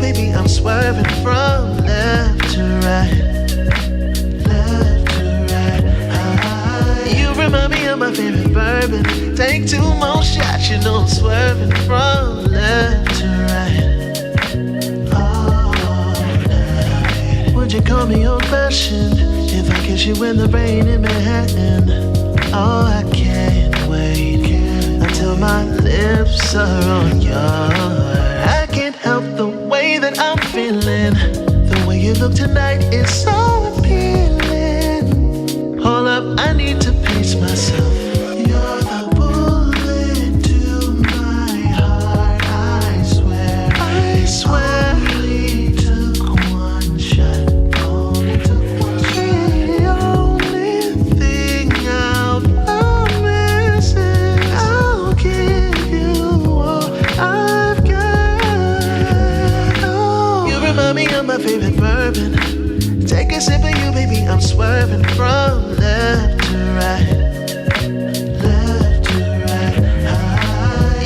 baby, I'm swerving from left to right. Left to right. You remind me of my favorite bourbon. Take 2 more shots, you know I'm swerving from left to right. All night. Would you call me old-fashioned if I kiss you in the rain in Manhattan? Oh, I can't wait until my lips are on yours. I can't help the way that I'm feeling. The way you look tonight is so appealing. Hold up, I need to pace myself. You're the bullet to my heart, I swear. I swear. Only took one shot. Only took one shot. The only thing I'll promise is I'll give you all I've got. Oh, you remind me of my favorite bourbon. Take a sip of you, baby, I'm swerving from left to right. Left to right.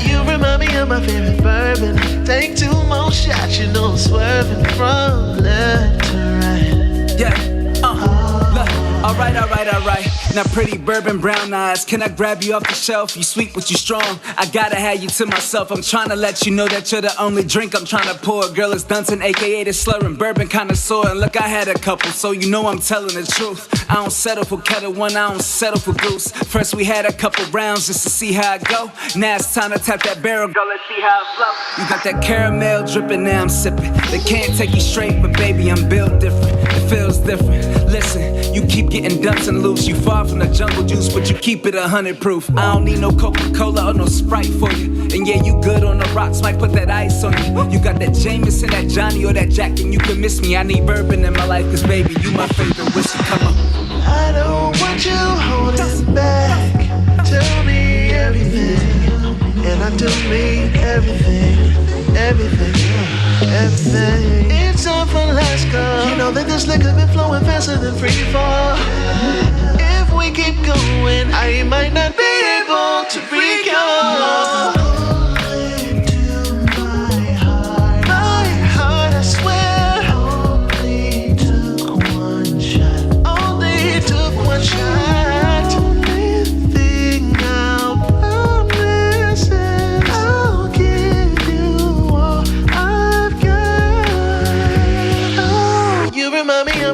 You remind me of my favorite bourbon. Take 2 more shots, you know I'm swerving from left to right. Yeah, look, alright. Now pretty bourbon brown eyes, can I grab you off the shelf? You sweet but you strong, I gotta have you to myself. I'm trying to let you know that you're the only drink I'm trying to pour. Girl, it's Dunson, aka the slurring bourbon connoisseur. And look, I had a couple, so you know I'm telling the truth. I don't settle for Kettle One, I don't settle for Goose. First we had a couple rounds just to see how it go. Now it's time to tap that barrel, girl, let's see how it flow. You got that caramel dripping, now I'm sipping. They can't take you straight, but baby, I'm built different. It feels different. Listen, you keep getting Dunson loose. You far from the jungle juice, but you keep it 100 proof. I don't need no Coca-Cola or no Sprite for you. And yeah, you good on the rocks, might put that ice on you. You got that Jameson, that Johnny, or that Jack, and you can miss me. I need bourbon in my life, cause baby, you my favorite whiskey. Come on. I don't want you holding back. Tell me everything, and I do mean everything, everything, everything. It's time for last call. You know that this liquor been flowing faster than free fall. If we keep going, I might not be able to recall.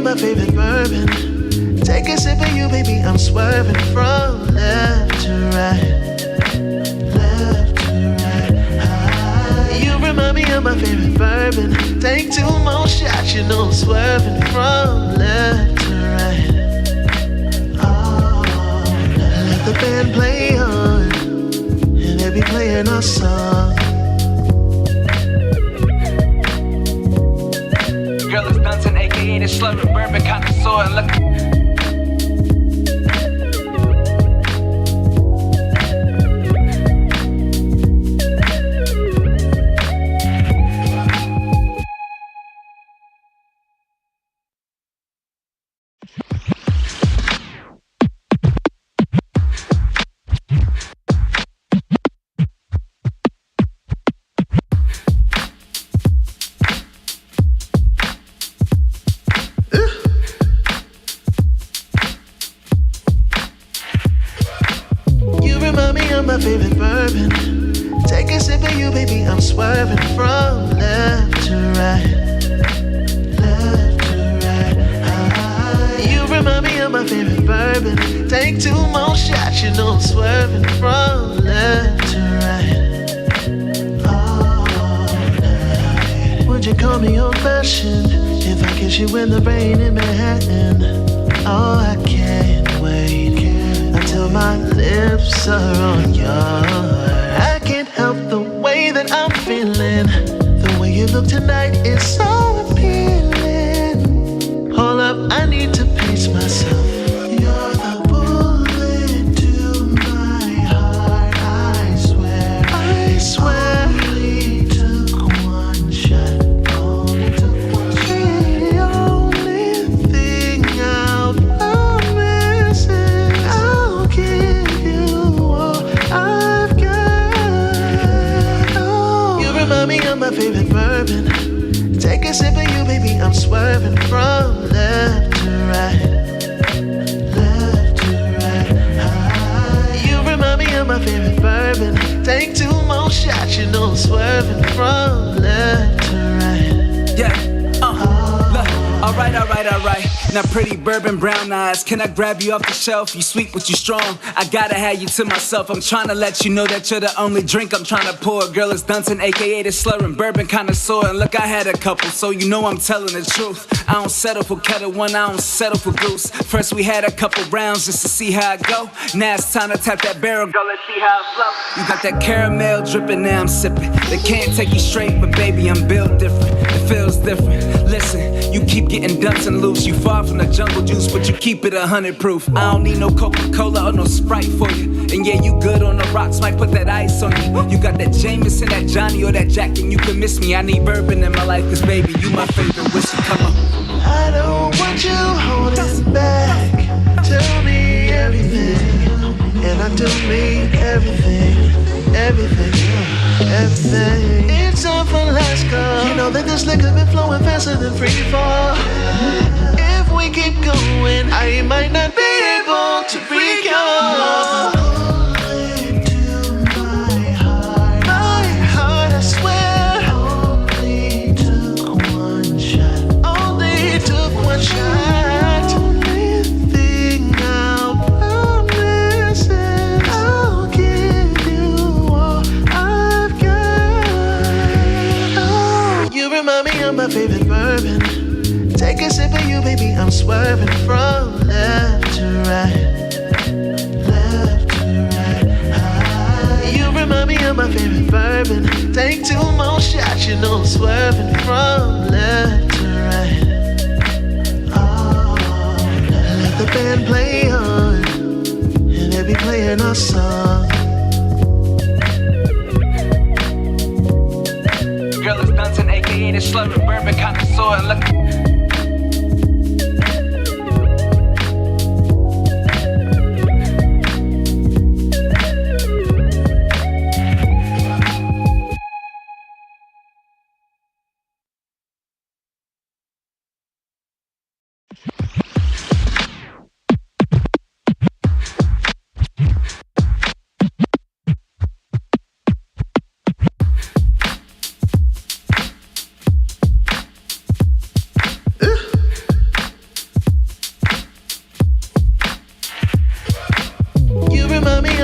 My favorite bourbon. Take a sip of you, baby, I'm swerving from left to right. Left to right. You remind me of my favorite bourbon. Take 2 more shots, you know I'm swerving from left to right. Oh, let the band play on, and they be playing our song. Girl, it's Dunson, aka the slurring bourbon connoisseur. And look. My favorite bourbon. Take a sip of you, baby, I'm swerving from left to right. Left to right. You remind me of my favorite bourbon. Take 2 more shots, you know I'm swerving from left to right. All night. Would you call me old-fashioned if I kiss you in the rain in Manhattan? Oh, I can't wait until my lips are on yours. I can't help the way that I'm feeling. The way you look tonight is so appealing. Hold up, I need to pace myself. You're the bullet to my heart, I swear. I swear. Only took one shot. Only took one shot. The only thing I'll promise is I'll give you all I've got. Oh, you remind me of my favorite bourbon. Take a sip of you, baby, I'm swerving from left to right. Left to right. You remind me of my favorite bourbon. Take 2 more shots, you know I'm swerving from left to right. Yeah. Look, alright. Now pretty bourbon brown eyes, can I grab you off the shelf? You sweet but you strong, I gotta have you to myself. I'm trying to let you know that you're the only drink I'm trying to pour. Girl, it's Dunton, aka the slurring bourbon connoisseur. And look, I had a couple, so you know I'm telling the truth. I don't settle for Kettle One, I don't settle for Goose. First we had a couple rounds just to see how it go. Now it's time to tap that barrel, girl, let's see how it flow. You got that caramel dripping, now I'm sipping. They can't take you straight, but baby, I'm built different. It feels different. Listen, you keep getting Dunton loose. You far from the jungle juice, but you keep it 100 proof. I don't need no Coca-Cola or no Sprite for you. And yeah, you good on the rocks, might put that ice on you. You got that Jameson, that Johnny, or that Jack, and you can miss me. I need bourbon in my life, cause baby, you my favorite whiskey. Come on. I don't want you holding back. Tell me everything, and I do mean everything. Everything. It's time for let's go. You know that this liquor been flowing faster than free fall. If we keep going, I might not be able to freak you. My favorite bourbon. Take a sip of you, baby, I'm swerving from left to right. Left to right. You remind me of my favorite bourbon. Take 2 more shots, you know I'm swerving from left to right. Oh, let the band play on, and they be playing our song. Girl, it's Dunton, aka the slurring bourbon connoisseur. And look.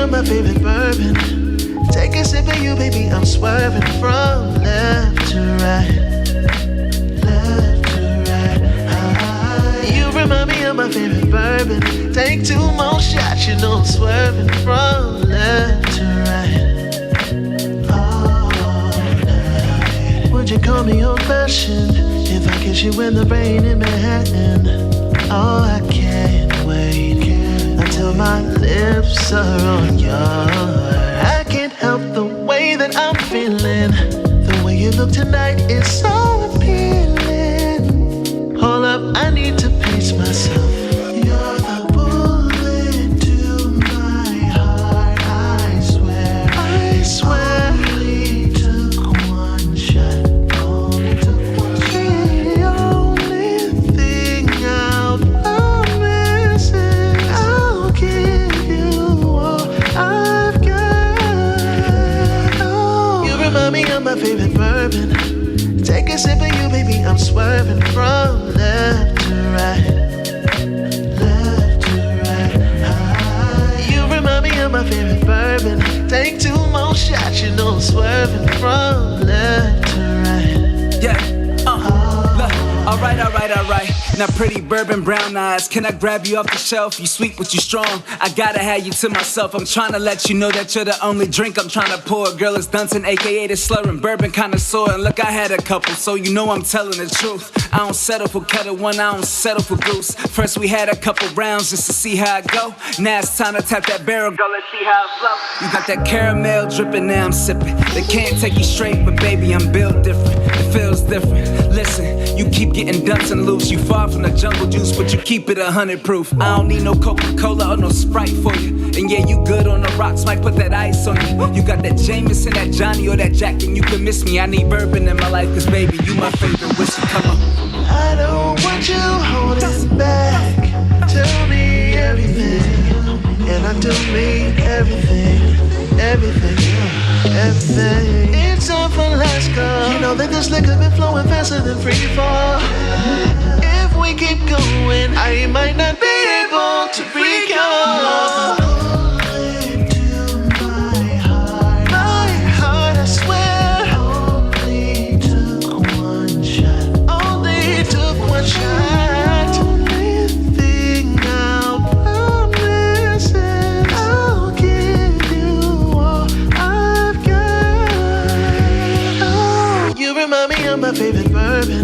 My favorite bourbon. Take a sip of you, baby, I'm swerving from left to right. Left to right. You remind me of my favorite bourbon. Take 2 more shots, you know I'm swerving from left to right. All night. Would you call me old fashioned if I kiss you in the rain in Manhattan? Oh, I can't wait until my lips are on yours. I can't help the way that I'm feeling. The way you look tonight is so appealing. Hold up, I need to pace myself. You're the bullet to my heart, I swear. I swear. Only took 1 shot. Only took 1 shot. The only thing I'll promise is I'll give you all I've got. Oh, you remind me of my favorite bourbon. Take a sip of you, baby, I'm swerving from left to right. Left to right. You remind me of my favorite bourbon. Take 2 more shots, you know I'm swerving from left to right. Yeah. Look, alright. Now pretty bourbon brown eyes, can I grab you off the shelf? You sweet but you strong, I gotta have you to myself. I'm trying to let you know that you're the only drink I'm trying to pour. Girl, it's Dunton, aka the slurring bourbon connoisseur. And look, I had a couple, so you know I'm telling the truth. I don't settle for Kettle One, I don't settle for Goose. First we had a couple rounds just to see how it go. Now it's time to tap that barrel, girl, let's see how it flow. You got that caramel dripping, now I'm sipping. They can't take you straight, but baby, I'm built different. It feels different. Listen, you keep getting ducks and loose. You far from the jungle juice, but you keep it 100 proof. I don't need no Coca-Cola or no Sprite for you. And yeah, you good on the rocks, might put that ice on you. You got that Jameson, that Johnny, or that Jack, and you can miss me. I need bourbon in my life, cause baby, you my favorite whiskey. Come on. I don't want you holding back. Tell me everything, and I do mean everything, everything. It's time for let's go. You know that this liquor been flowing faster than free fall. If we keep going, I might not be able to recall. My favorite bourbon.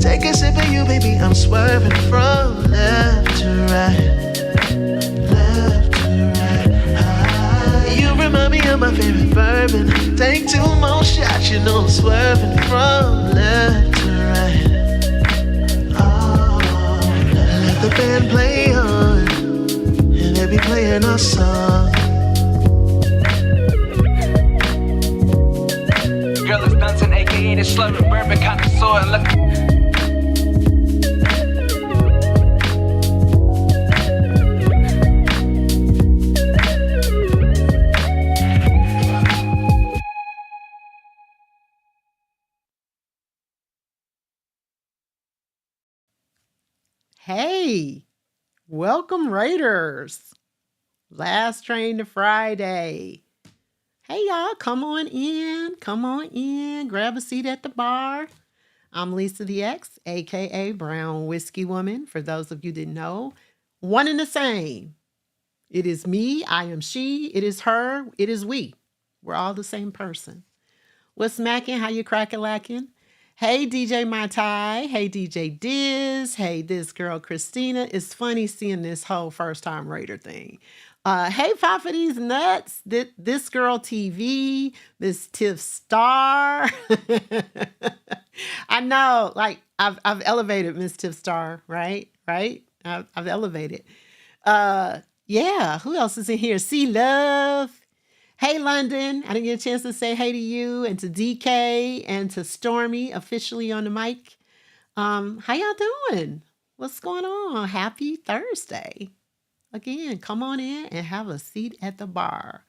Take a sip of you, baby. I'm swerving from left to right, left to right. You remind me of my favorite bourbon. Take 2 more shots, you know I'm swerving from left to right. Oh, let the band play on, and they be playing our song. Girl, it's Dunson, aka the slurping bourbon connoisseur. And look. Hey, welcome Raiders. Last train to Friday. Hey y'all, come on in, grab a seat at the bar. I'm Lisa the X, aka Brown Whiskey Woman. For those of you that didn't know, one and the same. It is me, I am she, it is her, it is we. We're all the same person. What's smacking? How you crack-a-lacking? Hey DJ Mai Tai, hey DJ Diz, hey this girl Christina. It's funny seeing this whole first time Raider thing. Hey Pop for these nuts, this girl TV, Miss Tiff Star. I know, like I've elevated Miss Tiff Star, right? I've elevated. Yeah, who else is in here? C Love. Hey London, I didn't get a chance to say hey to you and to DK and to Stormy officially on the mic. How y'all doing? What's going on? Happy Thursday. Again, come on in and have a seat at the bar.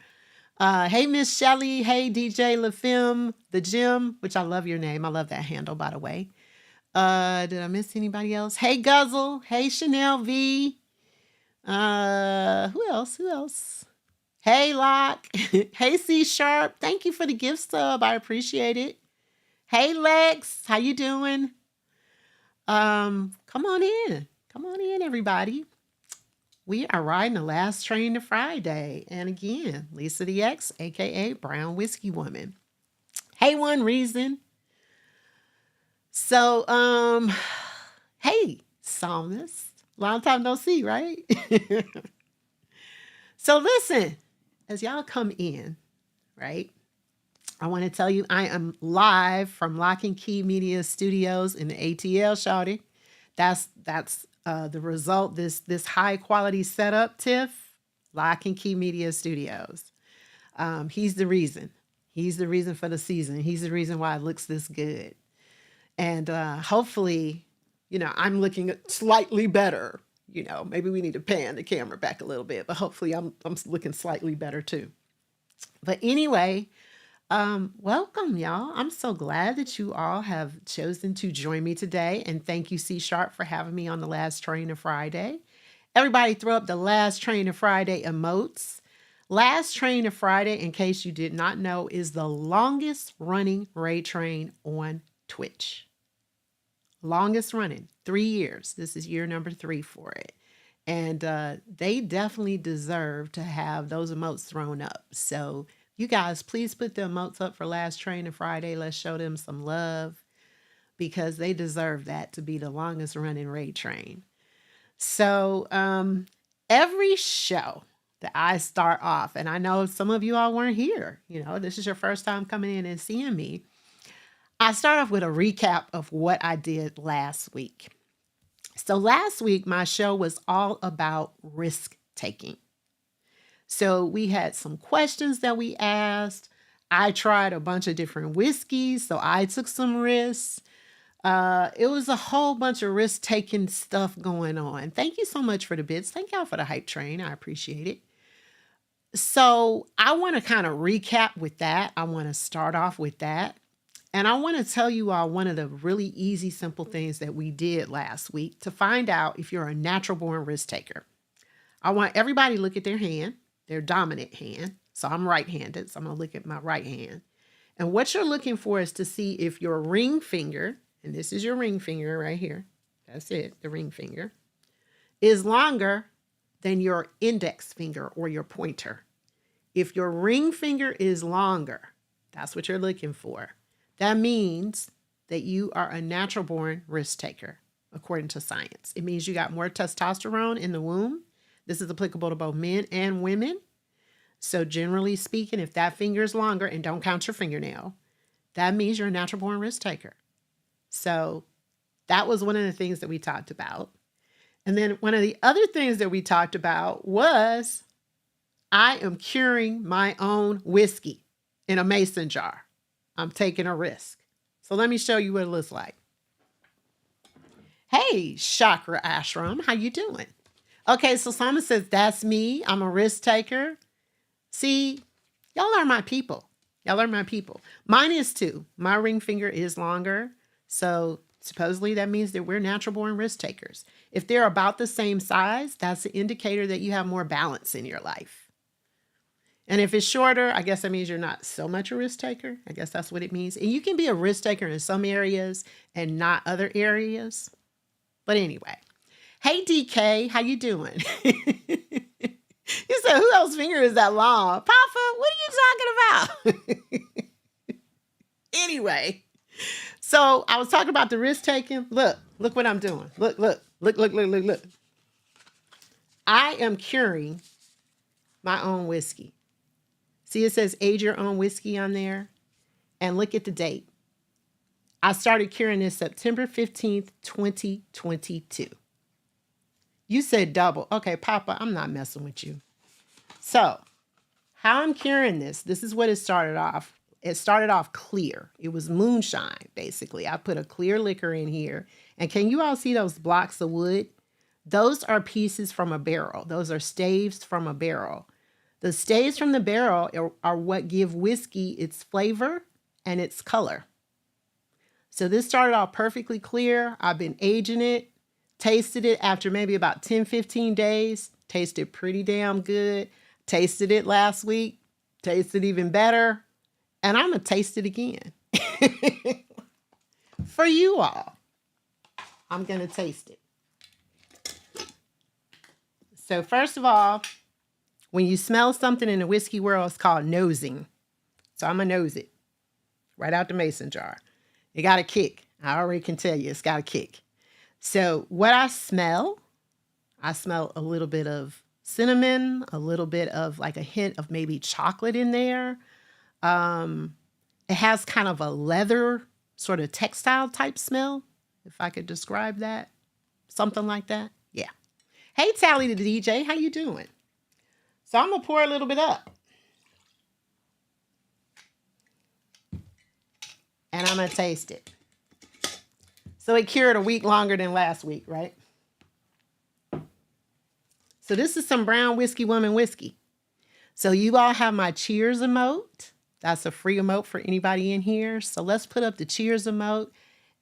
Hey Miss Shelly, hey DJ LaFemme, the gym, which I love your name. I love that handle, by the way. Did I miss anybody else? Hey Guzzle, hey Chanel V. Who else? Hey Locke, hey C Sharp. Thank you for the gift sub. I appreciate it. Hey Lex, how you doing? Come on in, everybody. We are riding the last train to Friday. And again, Lisa the X, aka Brown Whiskey Woman. Hey, One Reason. So, hey, Psalmist. Long time no see, right? So listen, as y'all come in, right? I want to tell you I am live from Lock and Key Media Studios in the ATL, shawty. That's the result, this high quality setup, Tiff, Lock and Key Media Studios. He's the reason. He's the reason for the season. He's the reason why it looks this good. And hopefully, I'm looking slightly better. Maybe we need to pan the camera back a little bit, but hopefully I'm looking slightly better too. But anyway, welcome, y'all. I'm so glad that you all have chosen to join me today. And thank you, C Sharp, for having me on the Last Train of Friday. Everybody throw up the Last Train of Friday emotes. Last Train of Friday, in case you did not know, is the longest running raid train on Twitch. Longest running, 3 years. This is year number 3 for it. And they definitely deserve to have those emotes thrown up. So you guys, please put the emotes up for Last Train of Friday. Let's show them some love because they deserve that to be the longest running raid train. So every show that I start off, and I know some of you all weren't here, this is your first time coming in and seeing me. I start off with a recap of what I did last week. So last week, my show was all about risk taking. So we had some questions that we asked. I tried a bunch of different whiskeys, so I took some risks. It was a whole bunch of risk-taking stuff going on. Thank you so much for the bits. Thank y'all for the hype train. I appreciate it. So I want to kind of recap with that. I want to start off with that. And I want to tell you all one of the really easy, simple things that we did last week to find out if you're a natural-born risk-taker. I want everybody to look at their hand, their dominant hand. So I'm right-handed, so I'm going to look at my right hand. And what you're looking for is to see if your ring finger, and this is your ring finger right here, that's it, the ring finger, is longer than your index finger or your pointer. If your ring finger is longer, that's what you're looking for. That means that you are a natural-born risk taker, according to science. It means you got more testosterone in the womb. This is applicable to both men and women. So generally speaking, if that finger is longer, and don't count your fingernail, that means you're a natural-born risk taker. So that was one of the things that we talked about. And then one of the other things that we talked about was I am curing my own whiskey in a mason jar. I'm taking a risk. So let me show you what it looks like. Hey, Chakra Ashram, how you doing? Okay, so someone says, that's me. I'm a risk taker. See, y'all are my people. Y'all are my people. Mine is too. My ring finger is longer. So supposedly that means that we're natural-born risk takers. If they're about the same size, that's an indicator that you have more balance in your life. And if it's shorter, I guess that means you're not so much a risk taker. I guess that's what it means. And you can be a risk taker in some areas and not other areas. But anyway. Hey, DK, how you doing? You said, who else's finger is that long? Papa, what are you talking about? Anyway. So I was talking about the risk taking. Look what I'm doing. Look. I am curing my own whiskey. See, it says age your own whiskey on there. And look at the date. I started curing this September 15th, 2022. You said double. Okay, Papa, I'm not messing with you. So, how I'm curing this is what it started off. It started off clear. It was moonshine, basically. I put a clear liquor in here. And can you all see those blocks of wood? Those are pieces from a barrel. Those are staves from a barrel. The staves from the barrel are what give whiskey its flavor and its color. So this started off perfectly clear. I've been aging it, tasted it after maybe about 10, 15 days. Tasted pretty damn good. Tasted it last week. Tasted even better. And I'm going to taste it again. For you all. I'm going to taste it. So first of all, when you smell something in the whiskey world, it's called nosing. So I'm going to nose it right out the mason jar. It got a kick. I already can tell you it's got a kick. So what I smell a little bit of cinnamon, a little bit of like a hint of maybe chocolate in there. It has kind of a leather sort of textile type smell, if I could describe that. Something like that. Yeah. Hey, Tally the DJ, how you doing? So I'm going to pour a little bit up. And I'm going to taste it. So it cured a week longer than last week, right? So this is some brown whiskey woman whiskey. So you all have my cheers emote. That's a free emote for anybody in here. So let's put up the cheers emote.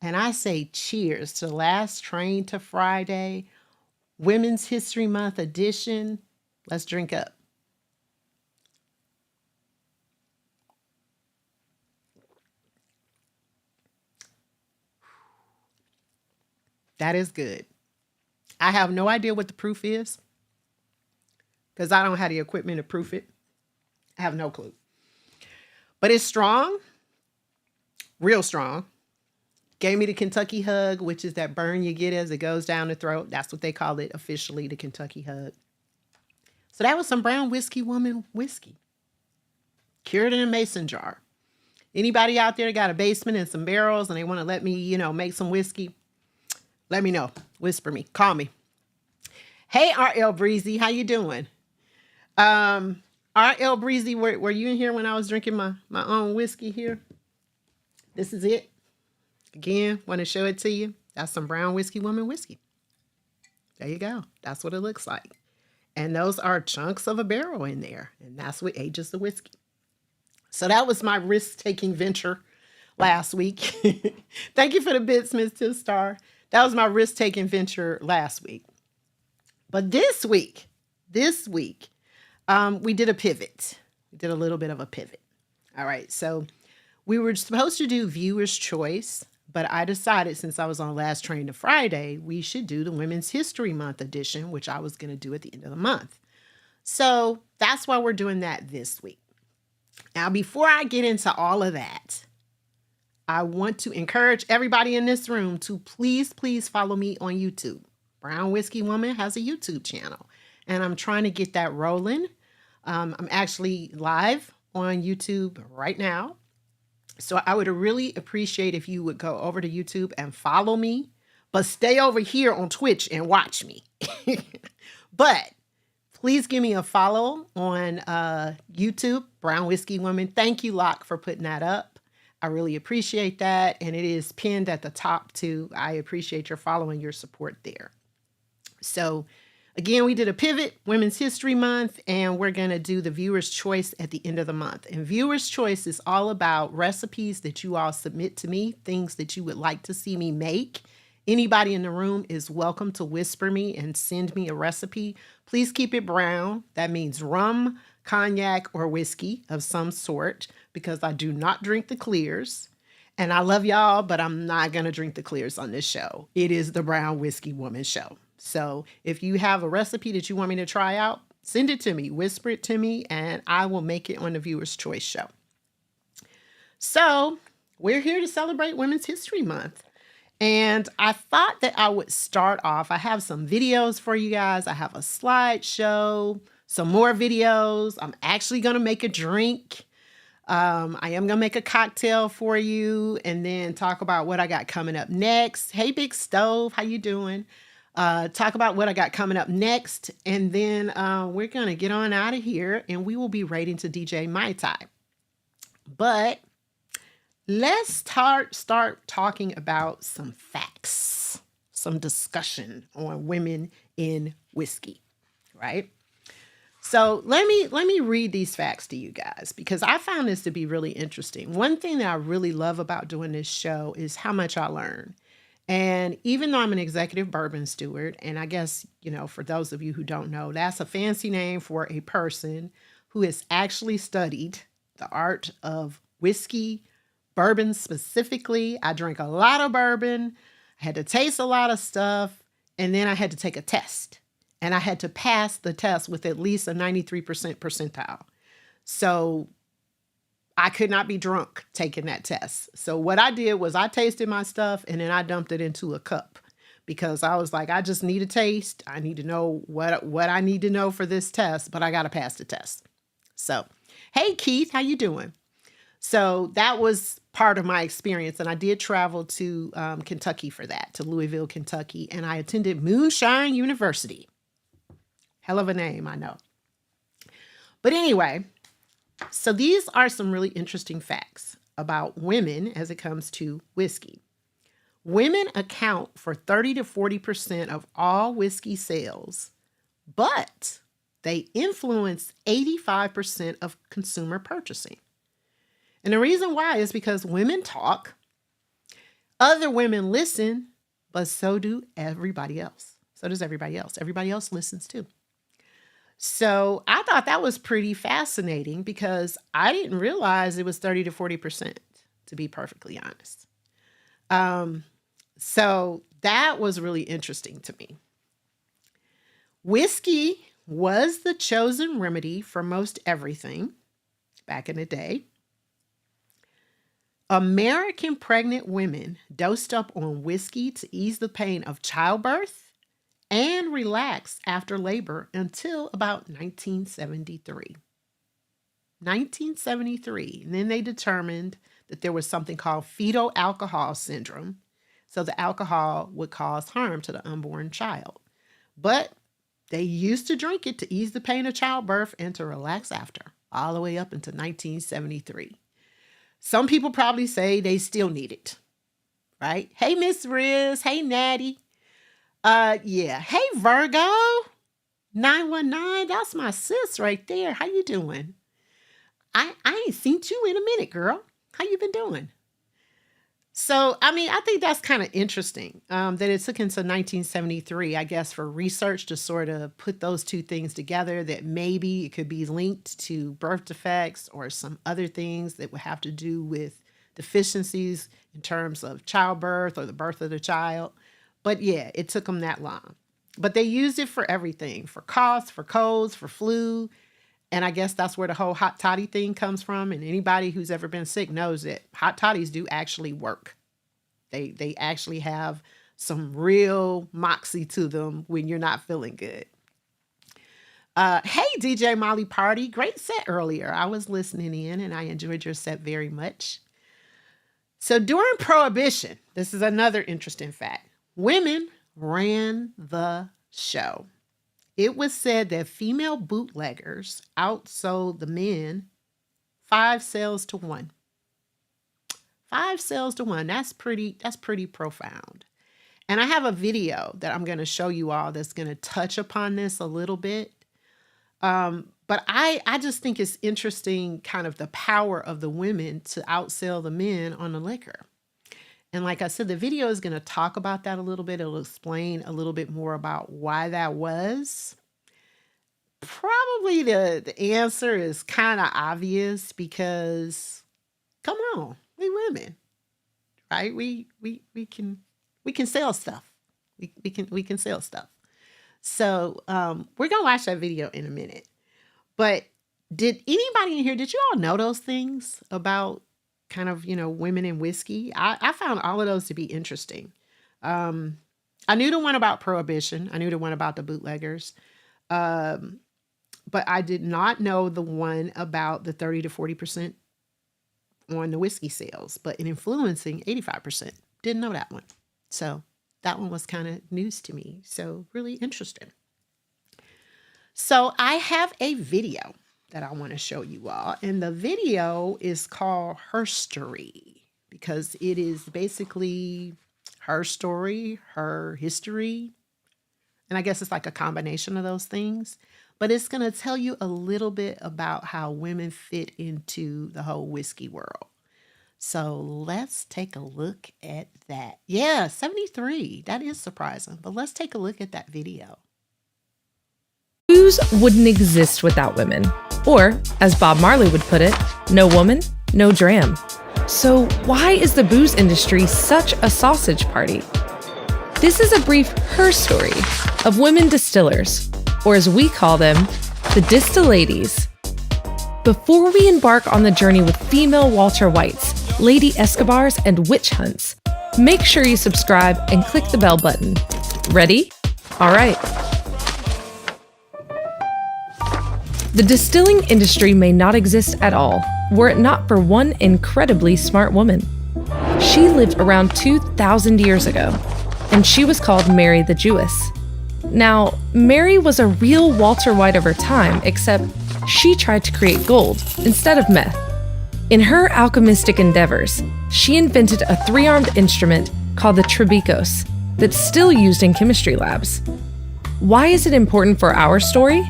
And I say cheers to Last Train to Friday, Women's History Month edition. Let's drink up. That is good. I have no idea what the proof is because I don't have the equipment to proof it. I have no clue. But it's strong, real strong. Gave me the Kentucky hug, which is that burn you get as it goes down the throat. That's what they call it officially, the Kentucky hug. So that was some brown whiskey woman whiskey. Cured in a mason jar. Anybody out there got a basement and some barrels and they want to let me, make some whiskey? Let me know. Whisper me. Call me. Hey, RL Breezy, how you doing? RL Breezy, were you in here when I was drinking my own whiskey here? This is it. Again, want to show it to you. That's some Brown Whiskey Woman whiskey. There you go. That's what it looks like. And those are chunks of a barrel in there. And that's what ages the whiskey. So that was my risk-taking venture last week. Thank you for the bits, Miss Two Star. That was my risk-taking venture last week. But this week, we did a pivot. We did a little bit of a pivot. All right. So we were supposed to do Viewer's Choice, but I decided since I was on Last Train to Friday, we should do the Women's History Month edition, which I was going to do at the end of the month. So that's why we're doing that this week. Now, before I get into all of that, I want to encourage everybody in this room to please follow me on YouTube. Brown Whiskey Woman has a YouTube channel, and I'm trying to get that rolling. I'm actually live on YouTube right now. So I would really appreciate if you would go over to YouTube and follow me, but stay over here on Twitch and watch me. But please give me a follow on YouTube, Brown Whiskey Woman. Thank you, Locke, for putting that up. I really appreciate that. And it is pinned at the top too. I appreciate your following, your support there. So again, we did a pivot, Women's History Month, and we're going to do the Viewer's Choice at the end of the month. And Viewer's Choice is all about recipes that you all submit to me, things that you would like to see me make. Anybody in the room is welcome to whisper me and send me a recipe. Please keep it brown. That means rum, cognac, or whiskey of some sort, because I do not drink the clears. And I love y'all, but I'm not going to drink the clears on this show. It is the Brown Whiskey Woman show. So if you have a recipe that you want me to try out, send it to me, whisper it to me, and I will make it on the Viewer's Choice show. So we're here to celebrate Women's History Month. And I thought that I would start off. I have some videos for you guys. I have a slideshow, some more videos. I'm actually going to make a drink. I am going to make a cocktail for you and then talk about what I got coming up next. Hey, Big Stove, how you doing? Talk about what I got coming up next. And then we're going to get on out of here and we will be rating to DJ Mai Tai. But let's start talking about some facts, some discussion on women in whiskey, right? So let me read these facts to you guys because I found this to be really interesting. One thing that I really love about doing this show is how much I learn. And even though I'm an executive bourbon steward, and I guess, for those of you who don't know, that's a fancy name for a person who has actually studied the art of whiskey, bourbon specifically. I drank a lot of bourbon. I had to taste a lot of stuff. And then I had to take a test. And I had to pass the test with at least a 93% percentile. So I could not be drunk taking that test. So what I did was I tasted my stuff and then I dumped it into a cup because I was like, I just need a taste. I need to know what I need to know for this test, but I got to pass the test. So, hey, Keith, how you doing? So that was part of my experience. And I did travel to Kentucky for that, to Louisville, Kentucky. And I attended Moonshine University. Hell of a name, I know. But anyway, so these are some really interesting facts about women as it comes to whiskey. Women account for 30 to 40% of all whiskey sales, but they influence 85% of consumer purchasing. And the reason why is because women talk, other women listen, but so do everybody else. So does everybody else. Everybody else listens too. So I thought that was pretty fascinating because I didn't realize it was 30 to 40%, to be perfectly honest. So that was really interesting to me. Whiskey was the chosen remedy for most everything back in the day. American pregnant women dosed up on whiskey to ease the pain of childbirth and relax after labor until about 1973. 1973. And then they determined that there was something called fetal alcohol syndrome. So the alcohol would cause harm to the unborn child. But they used to drink it to ease the pain of childbirth and to relax after, all the way up into 1973. Some people probably say they still need it, right? Hey, Miss Riz. Hey, Natty. Yeah. Hey, Virgo. 919. That's my sis right there. How you doing? I ain't seen you in a minute, girl. How you been doing? So, I mean, I think that's kind of interesting that it took until 1973, I guess, for research to sort of put those two things together, that maybe it could be linked to birth defects or some other things that would have to do with deficiencies in terms of childbirth or the birth of the child. But yeah, it took them that long. But they used it for everything, for coughs, for colds, for flu. And I guess that's where the whole hot toddy thing comes from. And anybody who's ever been sick knows that hot toddies do actually work. They actually have some real moxie to them when you're not feeling good. Hey, DJ Molly Party. Great set earlier. I was listening in and I enjoyed your set very much. So during Prohibition, this is another interesting fact. Women ran the show. It was said that female bootleggers outsold the men 5 sales to 1. 5 sales to 1. That's pretty profound. And I have a video that I'm going to show you all that's going to touch upon this a little bit. But I just think it's interesting, kind of the power of the women to outsell the men on the liquor. And like I said, the video is going to talk about that a little bit. It'll explain a little bit more about why that was. Probably the answer is kind of obvious because, come on, we women, right? We can sell stuff. We can sell stuff. So we're gonna watch that video in a minute. But did anybody in here? Did you all know those things about kind of, women in whiskey? I found all of those to be interesting. I knew the one about Prohibition. I knew the one about the bootleggers. But I did not know the one about the 30 to 40% on the whiskey sales, but in influencing 85%. Didn't know that one. So that one was kind of news to me. So really interesting. So I have a video that I want to show you all. And the video is called Her Story because it is basically her story, her history. And I guess it's like a combination of those things. But it's going to tell you a little bit about how women fit into the whole whiskey world. So let's take a look at that. Yeah, 73. That is surprising. But let's take a look at that video. Booze wouldn't exist without women. Or, as Bob Marley would put it, no woman, no dram. So why is the booze industry such a sausage party? This is a brief her story of women distillers, or as we call them, the Distilladies. Before we embark on the journey with female Walter Whites, Lady Escobars, and witch hunts, make sure you subscribe and click the bell button. Ready? All right. The distilling industry may not exist at all were it not for one incredibly smart woman. She lived around 2,000 years ago, and she was called Mary the Jewess. Now, Mary was a real Walter White of her time, except she tried to create gold instead of meth. In her alchemistic endeavors, she invented a 3-armed instrument called the tribicos that's still used in chemistry labs. Why is it important for our story?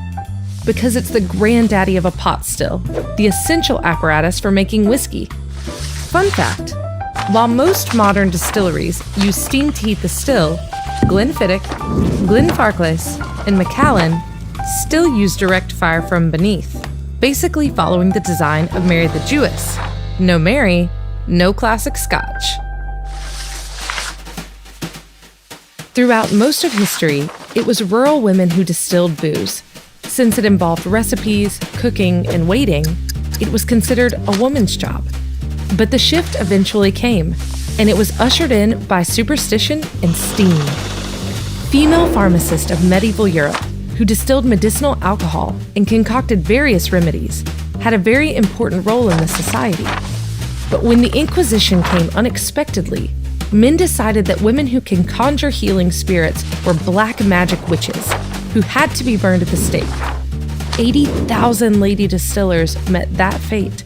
Because it's the granddaddy of a pot still, the essential apparatus for making whiskey. Fun fact, while most modern distilleries use steam to heat the still, Glenfiddich, Glenfarclas, and Macallan still use direct fire from beneath, basically following the design of Mary the Jewess. No Mary, no classic Scotch. Throughout most of history, it was rural women who distilled booze. Since it involved recipes, cooking, and waiting, it was considered a woman's job. But the shift eventually came, and it was ushered in by superstition and steam. Female pharmacists of medieval Europe, who distilled medicinal alcohol and concocted various remedies, had a very important role in the society. But when the Inquisition came unexpectedly, men decided that women who can conjure healing spirits were black magic witches who had to be burned at the stake. 80,000 lady distillers met that fate.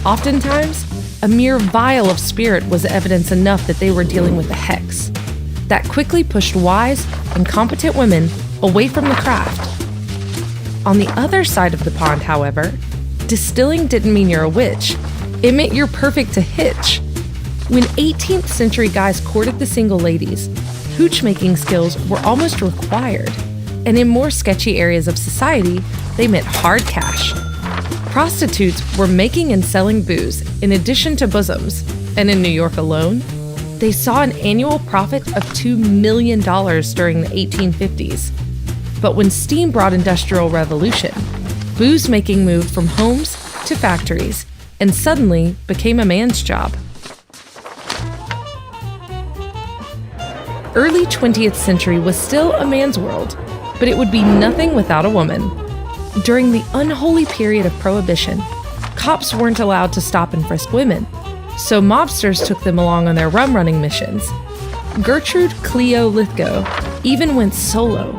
Oftentimes, a mere vial of spirit was evidence enough that they were dealing with a hex. That quickly pushed wise and competent women away from the craft. On the other side of the pond, however, distilling didn't mean you're a witch. It meant you're perfect to hitch. When 18th century guys courted the single ladies, hooch-making skills were almost required. And in more sketchy areas of society, they meant hard cash. Prostitutes were making and selling booze in addition to bosoms, and in New York alone, they saw an annual profit of $2 million during the 1850s. But when steam brought industrial revolution, booze making moved from homes to factories and suddenly became a man's job. Early 20th century was still a man's world, but it would be nothing without a woman. During the unholy period of Prohibition, cops weren't allowed to stop and frisk women, so mobsters took them along on their rum-running missions. Gertrude Cleo Lithgow even went solo.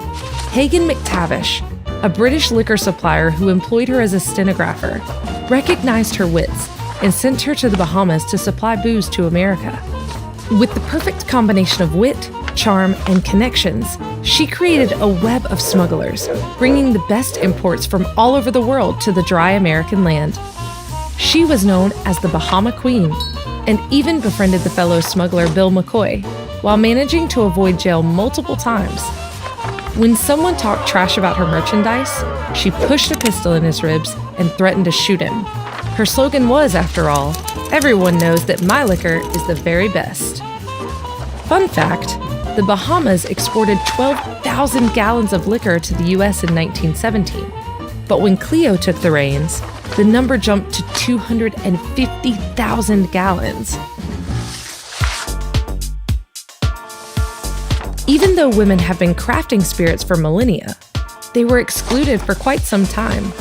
Hagan McTavish, a British liquor supplier who employed her as a stenographer, recognized her wits and sent her to the Bahamas to supply booze to America. With the perfect combination of wit, charm, and connections, she created a web of smugglers, bringing the best imports from all over the world to the dry American land. She was known as the Bahama Queen, and even befriended the fellow smuggler Bill McCoy, while managing to avoid jail multiple times. When someone talked trash about her merchandise, she pushed a pistol in his ribs and threatened to shoot him. Her slogan was, after all, "Everyone knows that my liquor is the very best." Fun fact, the Bahamas exported 12,000 gallons of liquor to the US in 1917. But when Cleo took the reins, the number jumped to 250,000 gallons. Even though women have been crafting spirits for millennia, they were excluded for quite some time.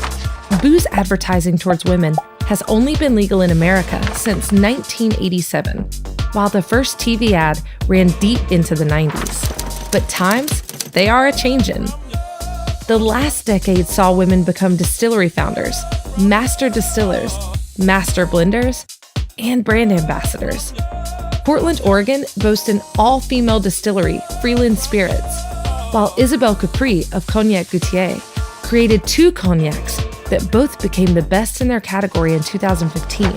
Booze advertising towards women has only been legal in America since 1987, while the first TV ad ran deep into the 90s. But times, they are a-changin'. The last decade saw women become distillery founders, master distillers, master blenders, and brand ambassadors. Portland, Oregon boasts an all-female distillery, Freeland Spirits, while Isabelle Capri of Cognac Goutier created 2 cognacs that both became the best in their category in 2015.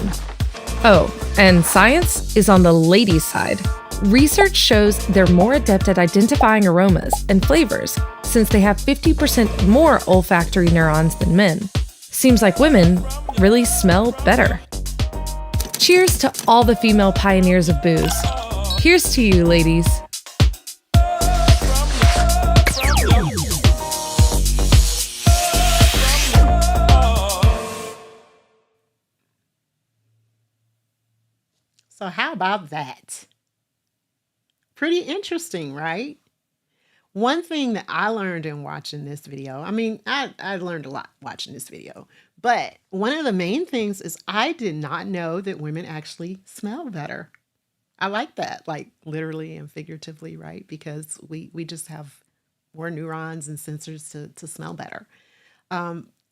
Oh, and science is on the ladies' side. Research shows they're more adept at identifying aromas and flavors since they have 50% more olfactory neurons than men. Seems like women really smell better. Cheers to all the female pioneers of booze. Here's to you, ladies. So how about that? Pretty interesting, right? One thing that I learned in watching this video, I learned a lot watching this video, but one of the main things is I did not know that women actually smell better. I like that, like literally and figuratively, right? Because we just have more neurons and sensors to smell better.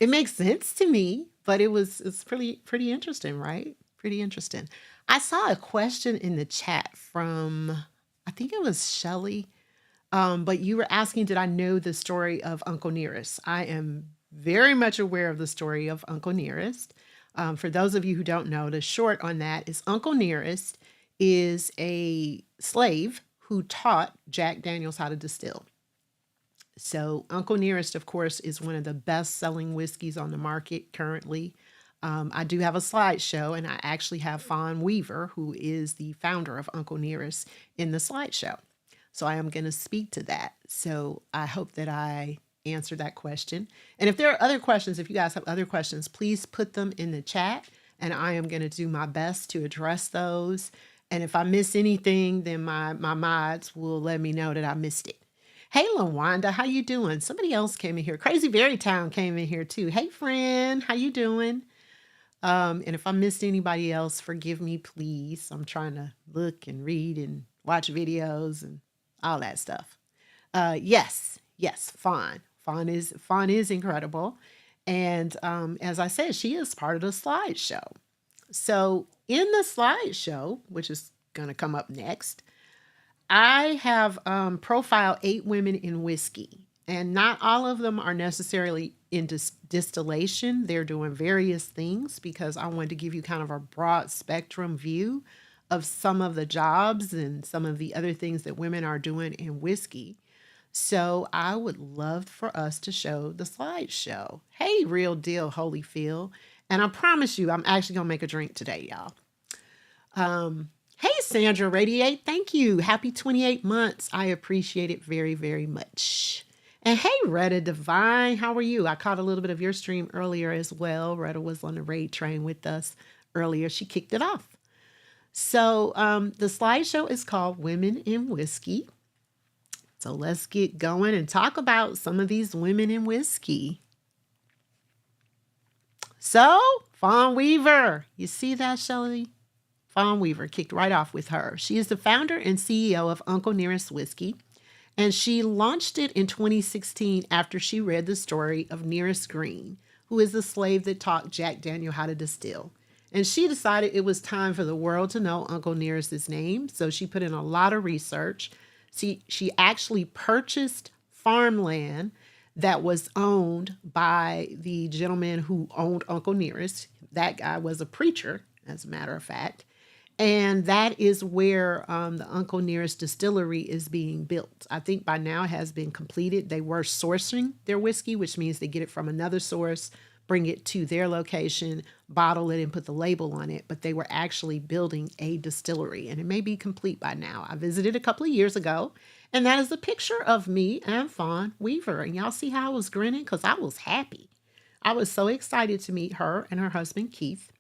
It makes sense to me, but it's pretty interesting, right? Pretty interesting. I saw a question in the chat from, I think it was Shelly, but you were asking, did I know the story of Uncle Nearest? I am very much aware of the story of Uncle Nearest. For those of you who don't know, the short on that is Uncle Nearest is a slave who taught Jack Daniels how to distill. So Uncle Nearest, of course, is one of the best-selling whiskeys on the market currently. I do have a slideshow, and I actually have Fawn Weaver, who is the founder of Uncle Nearest, in the slideshow. So I am going to speak to that. So I hope that I answered that question. And if there are other questions, if you guys have other questions, please put them in the chat, and I am going to do my best to address those. And if I miss anything, then my mods will let me know that I missed it. Hey, LaWanda, how you doing? Somebody else came in here. Crazy Berry Town came in here too. Hey, friend, how you doing? And if I missed anybody else, forgive me, please. I'm trying to look and read and watch videos and all that stuff. Yes, Fawn. Fawn is incredible. And as I said, she is part of the slideshow. So in the slideshow, which is going to come up next, I have profiled 8 women in whiskey, and not all of them are necessarily in distillation. They're doing various things because I wanted to give you kind of a broad spectrum view of some of the jobs and some of the other things that women are doing in whiskey. So I would love for us to show the slideshow. Hey, Real Deal Holyfield. And I promise you, I'm actually going to make a drink today, y'all. Hey, Sandra Radiate. Thank you. Happy 28 months. I appreciate it very, very much. And hey, Retta Divine, how are you? I caught a little bit of your stream earlier as well. Retta was on the raid train with us earlier. She kicked it off. So the slideshow is called Women in Whiskey. So let's get going and talk about some of these women in whiskey. So, Fawn Weaver, you see that, Shelley? Fawn Weaver kicked right off with her. She is the founder and CEO of Uncle Nearest Whiskey, and she launched it in 2016 after she read the story of Nearest Green, who is the slave that taught Jack Daniel how to distill. And she decided it was time for the world to know Uncle Nearest's name, so she put in a lot of research. She actually purchased farmland that was owned by the gentleman who owned Uncle Nearest. That guy was a preacher, as a matter of fact. And that is where the Uncle Nearest distillery is being built. I think by now it has been completed. They were sourcing their whiskey, which means they get it from another source, bring it to their location, bottle it, and put the label on it. But they were actually building a distillery, and it may be complete by now. I visited a couple of years ago, and that is a picture of me and Fawn Weaver. And y'all see how I was grinning? Because I was happy. I was so excited to meet her and her husband, Keith.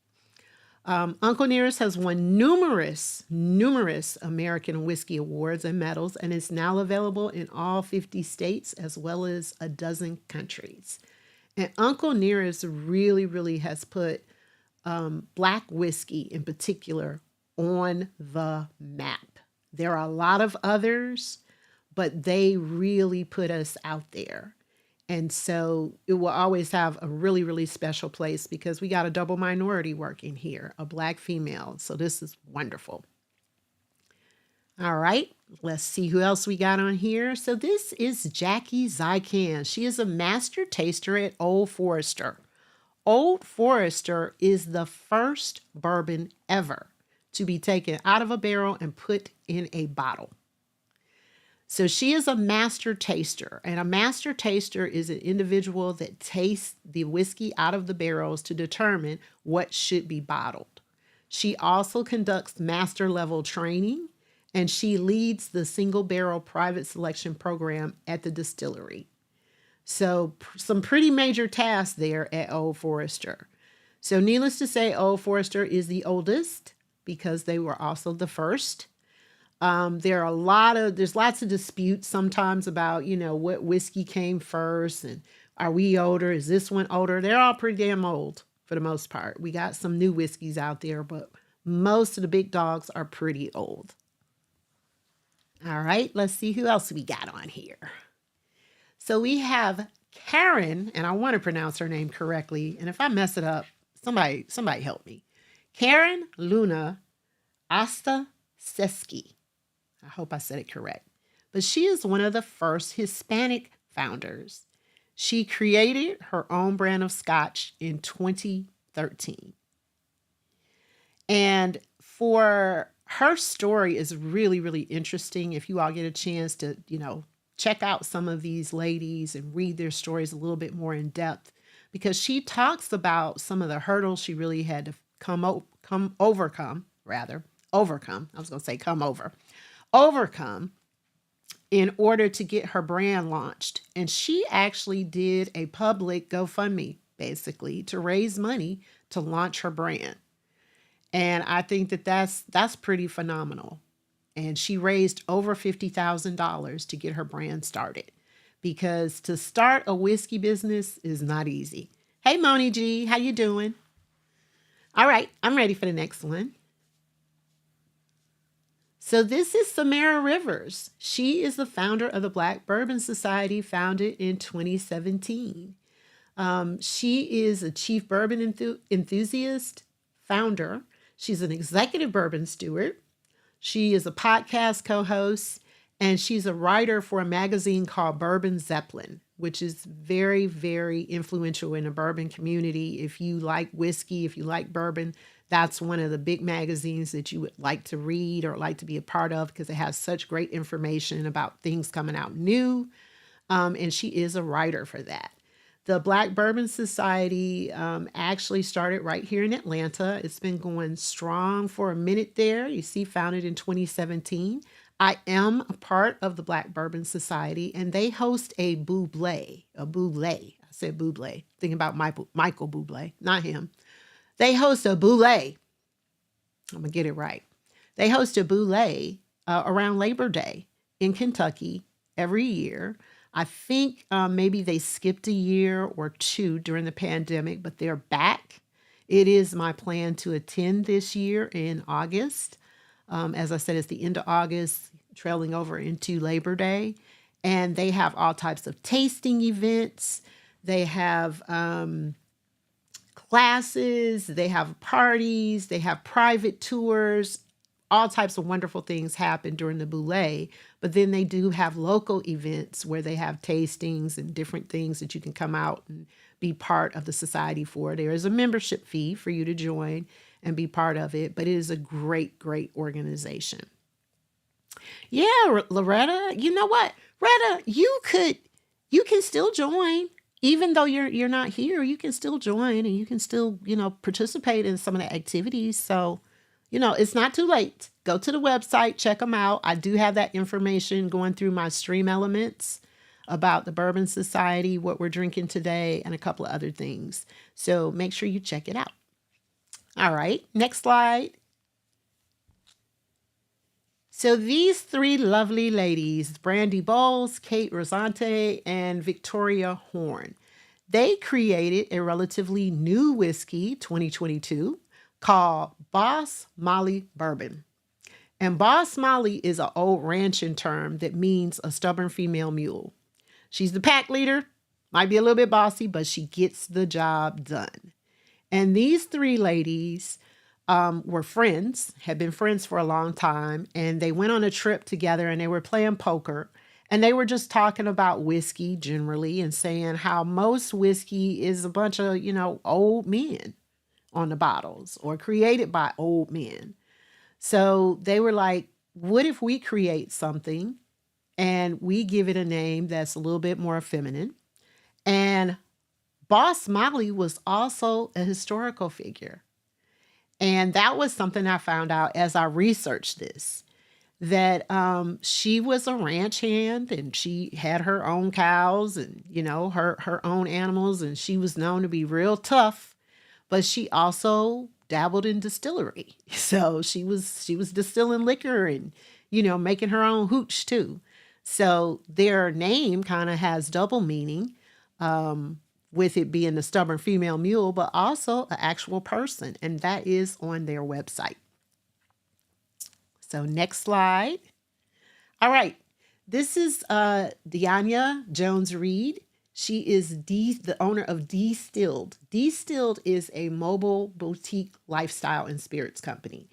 Uncle Nearest has won numerous American whiskey awards and medals, and is now available in all 50 states as well as a dozen countries. And Uncle Nearest really has put black whiskey in particular on the map. There are a lot of others, but they really put us out there. And so it will always have a really special place because we got a double minority working here, a black female. So this is wonderful. All right, let's see who else we got on here. So this is Jackie Zykan. She is a master taster at Old Forester. Old Forester is the first bourbon ever to be taken out of a barrel and put in a bottle. So she is a master taster, and a master taster is an individual that tastes the whiskey out of the barrels to determine what should be bottled. She also conducts master level training, and she leads the single barrel private selection program at the distillery. So some pretty major tasks there at Old Forester. So needless to say, Old Forester is the oldest because they were also the first. There's lots of disputes sometimes about, what whiskey came first and are we older? Is this one older? They're all pretty damn old for the most part. We got some new whiskeys out there, but most of the big dogs are pretty old. All right, let's see who else we got on here. So we have Karen, and I want to pronounce her name correctly. And if I mess it up, somebody help me. Karen Luna Ostaseski. I hope I said it correct. But she is one of the first Hispanic founders. She created her own brand of scotch in 2013. And for her story is really interesting. If you all get a chance to, check out some of these ladies and read their stories a little bit more in depth, because she talks about some of the hurdles she really had to overcome in order to get her brand launched. And she actually did a public GoFundMe, basically, to raise money to launch her brand. And I think that's pretty phenomenal. And she raised over $50,000 to get her brand started, because to start a whiskey business is not easy. Hey, Moni G, how you doing? All right, I'm ready for the next one. So this is Samara Rivers. She is the founder of the Black Bourbon Society, founded in 2017. She is a chief bourbon enthusiast, founder. She's an executive bourbon steward. She is a podcast co-host, and she's a writer for a magazine called Bourbon Zeppelin, which is very, very influential in the bourbon community. If you like whiskey, if you like bourbon, that's one of the big magazines that you would like to read or like to be a part of, because it has such great information about things coming out new. And she is a writer for that. The Black Bourbon Society actually started right here in Atlanta. It's been going strong for a minute there. You see, founded in 2017. I am a part of the Black Bourbon Society, and they host a buble. I said buble. Thinking about Michael Bublé, not him. They host a boule. I'm going to get it right. They host a boule around Labor Day in Kentucky every year. I think maybe they skipped a year or two during the pandemic, but they're back. It is my plan to attend this year in August. As I said, it's the end of August, trailing over into Labor Day. And they have all types of tasting events. They have classes, they have parties, they have private tours, all types of wonderful things happen during the boule. But then they do have local events where they have tastings and different things that you can come out and be part of the society for. There is a membership fee for you to join and be part of it, but it is a great, great organization. Yeah, Loretta, you know what? Retta, you can still join. Even though you're not here, you can still join and you can still, participate in some of the activities. So, it's not too late. Go to the website, check them out. I do have that information going through my stream elements about the Bourbon Society, what we're drinking today, and a couple of other things. So make sure you check it out. All right, next slide. So these three lovely ladies, Brandy Bowles, Kate Rosante, and Victoria Horn, they created a relatively new whiskey, 2022, called Boss Molly Bourbon. And Boss Molly is an old ranching term that means a stubborn female mule. She's the pack leader, might be a little bit bossy, but she gets the job done. And these three ladies were friends, had been friends for a long time, and they went on a trip together and they were playing poker, and they were just talking about whiskey generally and saying how most whiskey is a bunch of, old men on the bottles or created by old men. So they were like, what if we create something and we give it a name that's a little bit more feminine? And Boss Molly was also a historical figure. And that was something I found out as I researched this, that she was a ranch hand and she had her own cows and, her own animals, and she was known to be real tough, but she also dabbled in distillery. So she was distilling liquor and, making her own hooch too. So their name kind of has double meaning, with it being the stubborn female mule, but also an actual person. And that is on their website. So next slide. All right. This is Deanya Jones-Reed. She is the owner of Distilled. Distilled is a mobile boutique lifestyle and spirits company.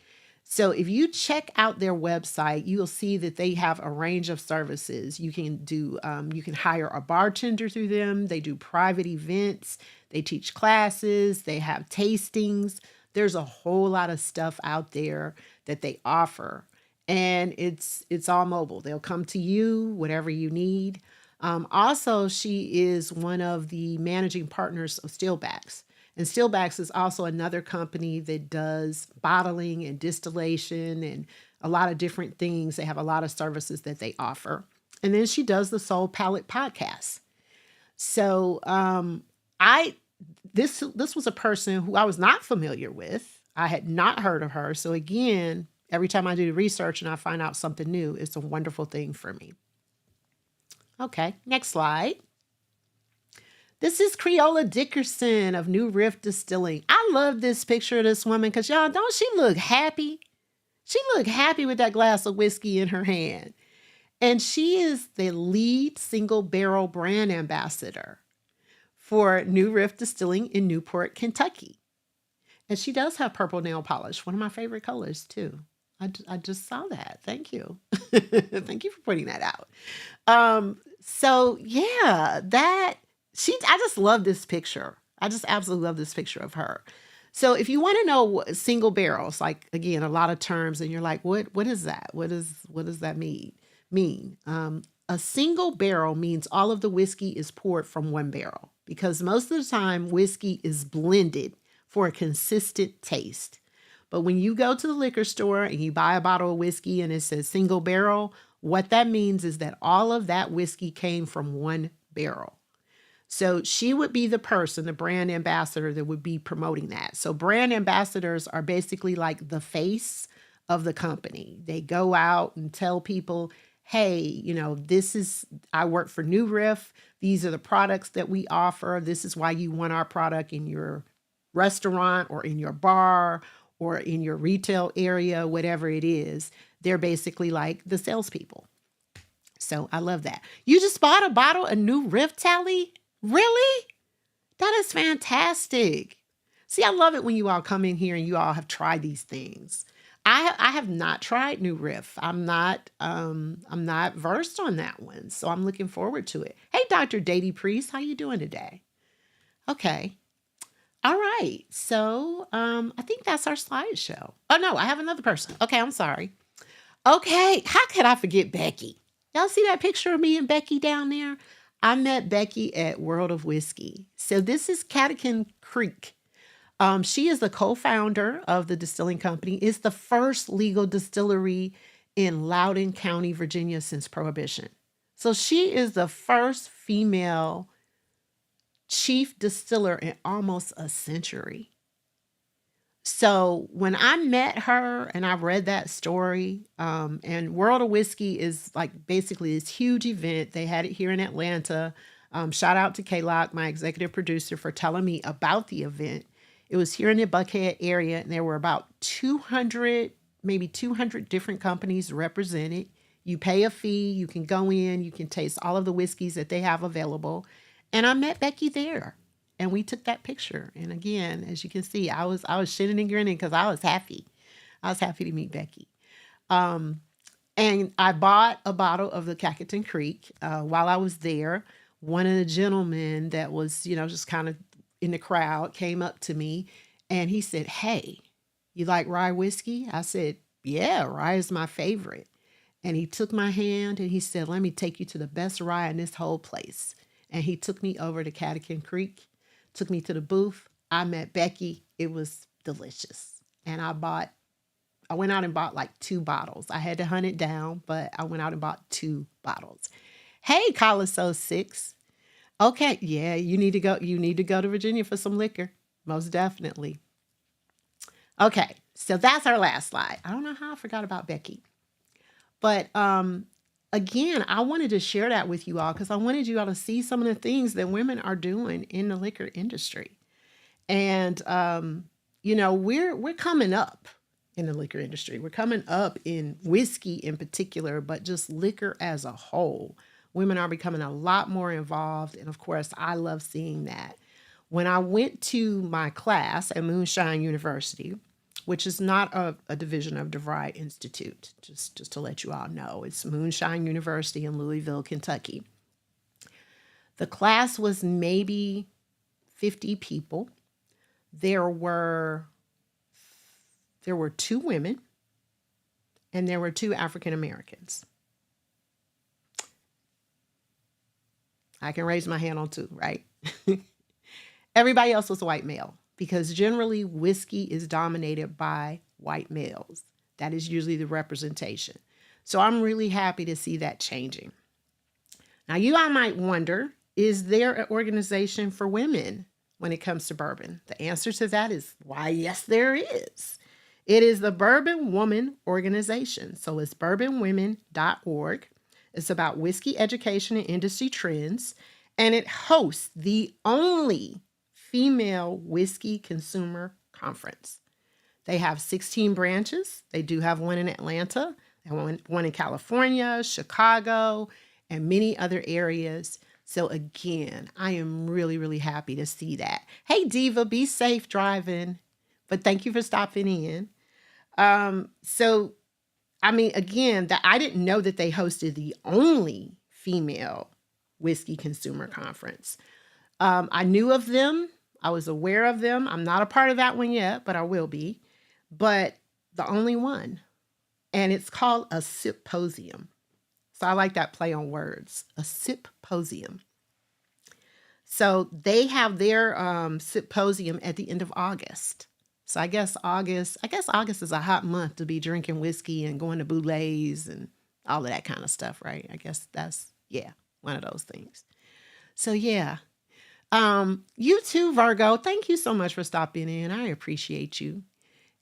So if you check out their website, you'll see that they have a range of services. You can you can hire a bartender through them. They do private events. They teach classes. They have tastings. There's a whole lot of stuff out there that they offer. And it's all mobile. They'll come to you, whatever you need. Also, she is one of the managing partners of Stillbacks. And Stillbacks is also another company that does bottling and distillation and a lot of different things. They have a lot of services that they offer. And then she does the Soul Palette podcast. So this was a person who I was not familiar with. I had not heard of her. So again, every time I do research and I find out something new, it's a wonderful thing for me. Okay, next slide. This is Creola Dickerson of New Riff Distilling. I love this picture of this woman because y'all, don't she look happy? She looked happy with that glass of whiskey in her hand. And she is the lead single barrel brand ambassador for New Riff Distilling in Newport, Kentucky. And she does have purple nail polish, one of my favorite colors too. I just saw that. Thank you. Thank you for pointing that out. So yeah, I just love this picture. I just absolutely love this picture of her. So if you want to know what single barrels, like again, a lot of terms, and you're like, what is that? What does that mean? A single barrel means all of the whiskey is poured from one barrel, because most of the time whiskey is blended for a consistent taste. But when you go to the liquor store and you buy a bottle of whiskey and it says single barrel, what that means is that all of that whiskey came from one barrel. So she would be the person, the brand ambassador, that would be promoting that. So brand ambassadors are basically like the face of the company. They go out and tell people, hey, I work for New Riff. These are the products that we offer. This is why you want our product in your restaurant or in your bar or in your retail area, whatever it is. They're basically like the salespeople. So I love that. You just bought a bottle of New Riff, Tally? Really? That is fantastic. See, I love it when you all come in here and you all have tried these things. I have not tried New Riff. I'm not versed on that one. So I'm looking forward to it. Hey, Dr. Dady Priest, how you doing today? Okay. All right. So I think that's our slideshow. Oh, no, I have another person. Okay, I'm sorry. Okay, how could I forget Becky? Y'all see that picture of me and Becky down there? I met Becky at World of Whiskey. So this is Catkin Creek. She is the co-founder of the distilling company. It's the first legal distillery in Loudoun County, Virginia since Prohibition. So she is the first female chief distiller in almost a century. So when I met her and I read that story, and World of Whiskey is like basically this huge event. They had it here in Atlanta. Shout out to K-Lock, my executive producer, for telling me about the event. It was here in the Buckhead area, and there were about 200, maybe 200 different companies represented. You pay a fee, you can go in, you can taste all of the whiskeys that they have available. And I met Becky there, and we took that picture. And again, as you can see, I was shitting and grinning because I was happy. I was happy to meet Becky. And I bought a bottle of the Catkin Creek while I was there. One of the gentlemen that was, just kind of in the crowd came up to me and he said, "Hey, you like rye whiskey?" I said, "Yeah, rye is my favorite." And he took my hand and he said, "Let me take you to the best rye in this whole place." And he took me over to Catkin Creek, took me to the booth. I met Becky. It was delicious. And I went out and bought like 2 bottles. I had to hunt it down, but I went out and bought 2 bottles. Hey, Coliso 6. Okay, yeah, you need to go to Virginia for some liquor. Most definitely. Okay, so that's our last slide. I don't know how I forgot about Becky. But again, I wanted to share that with you all because I wanted you all to see some of the things that women are doing in the liquor industry. And we're coming up in the liquor industry. We're coming up in whiskey in particular, but just liquor as a whole. Women are becoming a lot more involved. And of course, I love seeing that. When I went to my class at Moonshine University, which is not a division of DeVry Institute, just to let you all know, it's Moonshine University in Louisville, Kentucky. The class was maybe 50 people. There were 2 women and there were 2 African Americans. I can raise my hand on 2, right? Everybody else was white male because generally whiskey is dominated by white males. That is usually the representation. So I'm really happy to see that changing. Now you all might wonder, is there an organization for women when it comes to bourbon? The answer to that is why, yes, there is. It is the Bourbon Woman Organization. So it's bourbonwomen.org. It's about whiskey education and industry trends. and it hosts the only female whiskey consumer conference. They have 16 branches. They do have one in Atlanta, and one in California, Chicago, and many other areas. So again, I am really, really happy to see that. Hey, Diva, be safe driving. But thank you for stopping in. So, I mean, again, that I didn't know that they hosted the only female whiskey consumer conference. I knew of them. I was aware of them. I'm not a part of that one yet, but I will be. But the only one. And it's called a symposium. So I like that play on words, a symposium. So they have their symposium at the end of August. So I guess August is a hot month to be drinking whiskey and going to boulets and all of that kind of stuff, right? I guess that's, yeah, one of those things. So yeah. You too, Virgo. Thank you so much for stopping in. I appreciate you.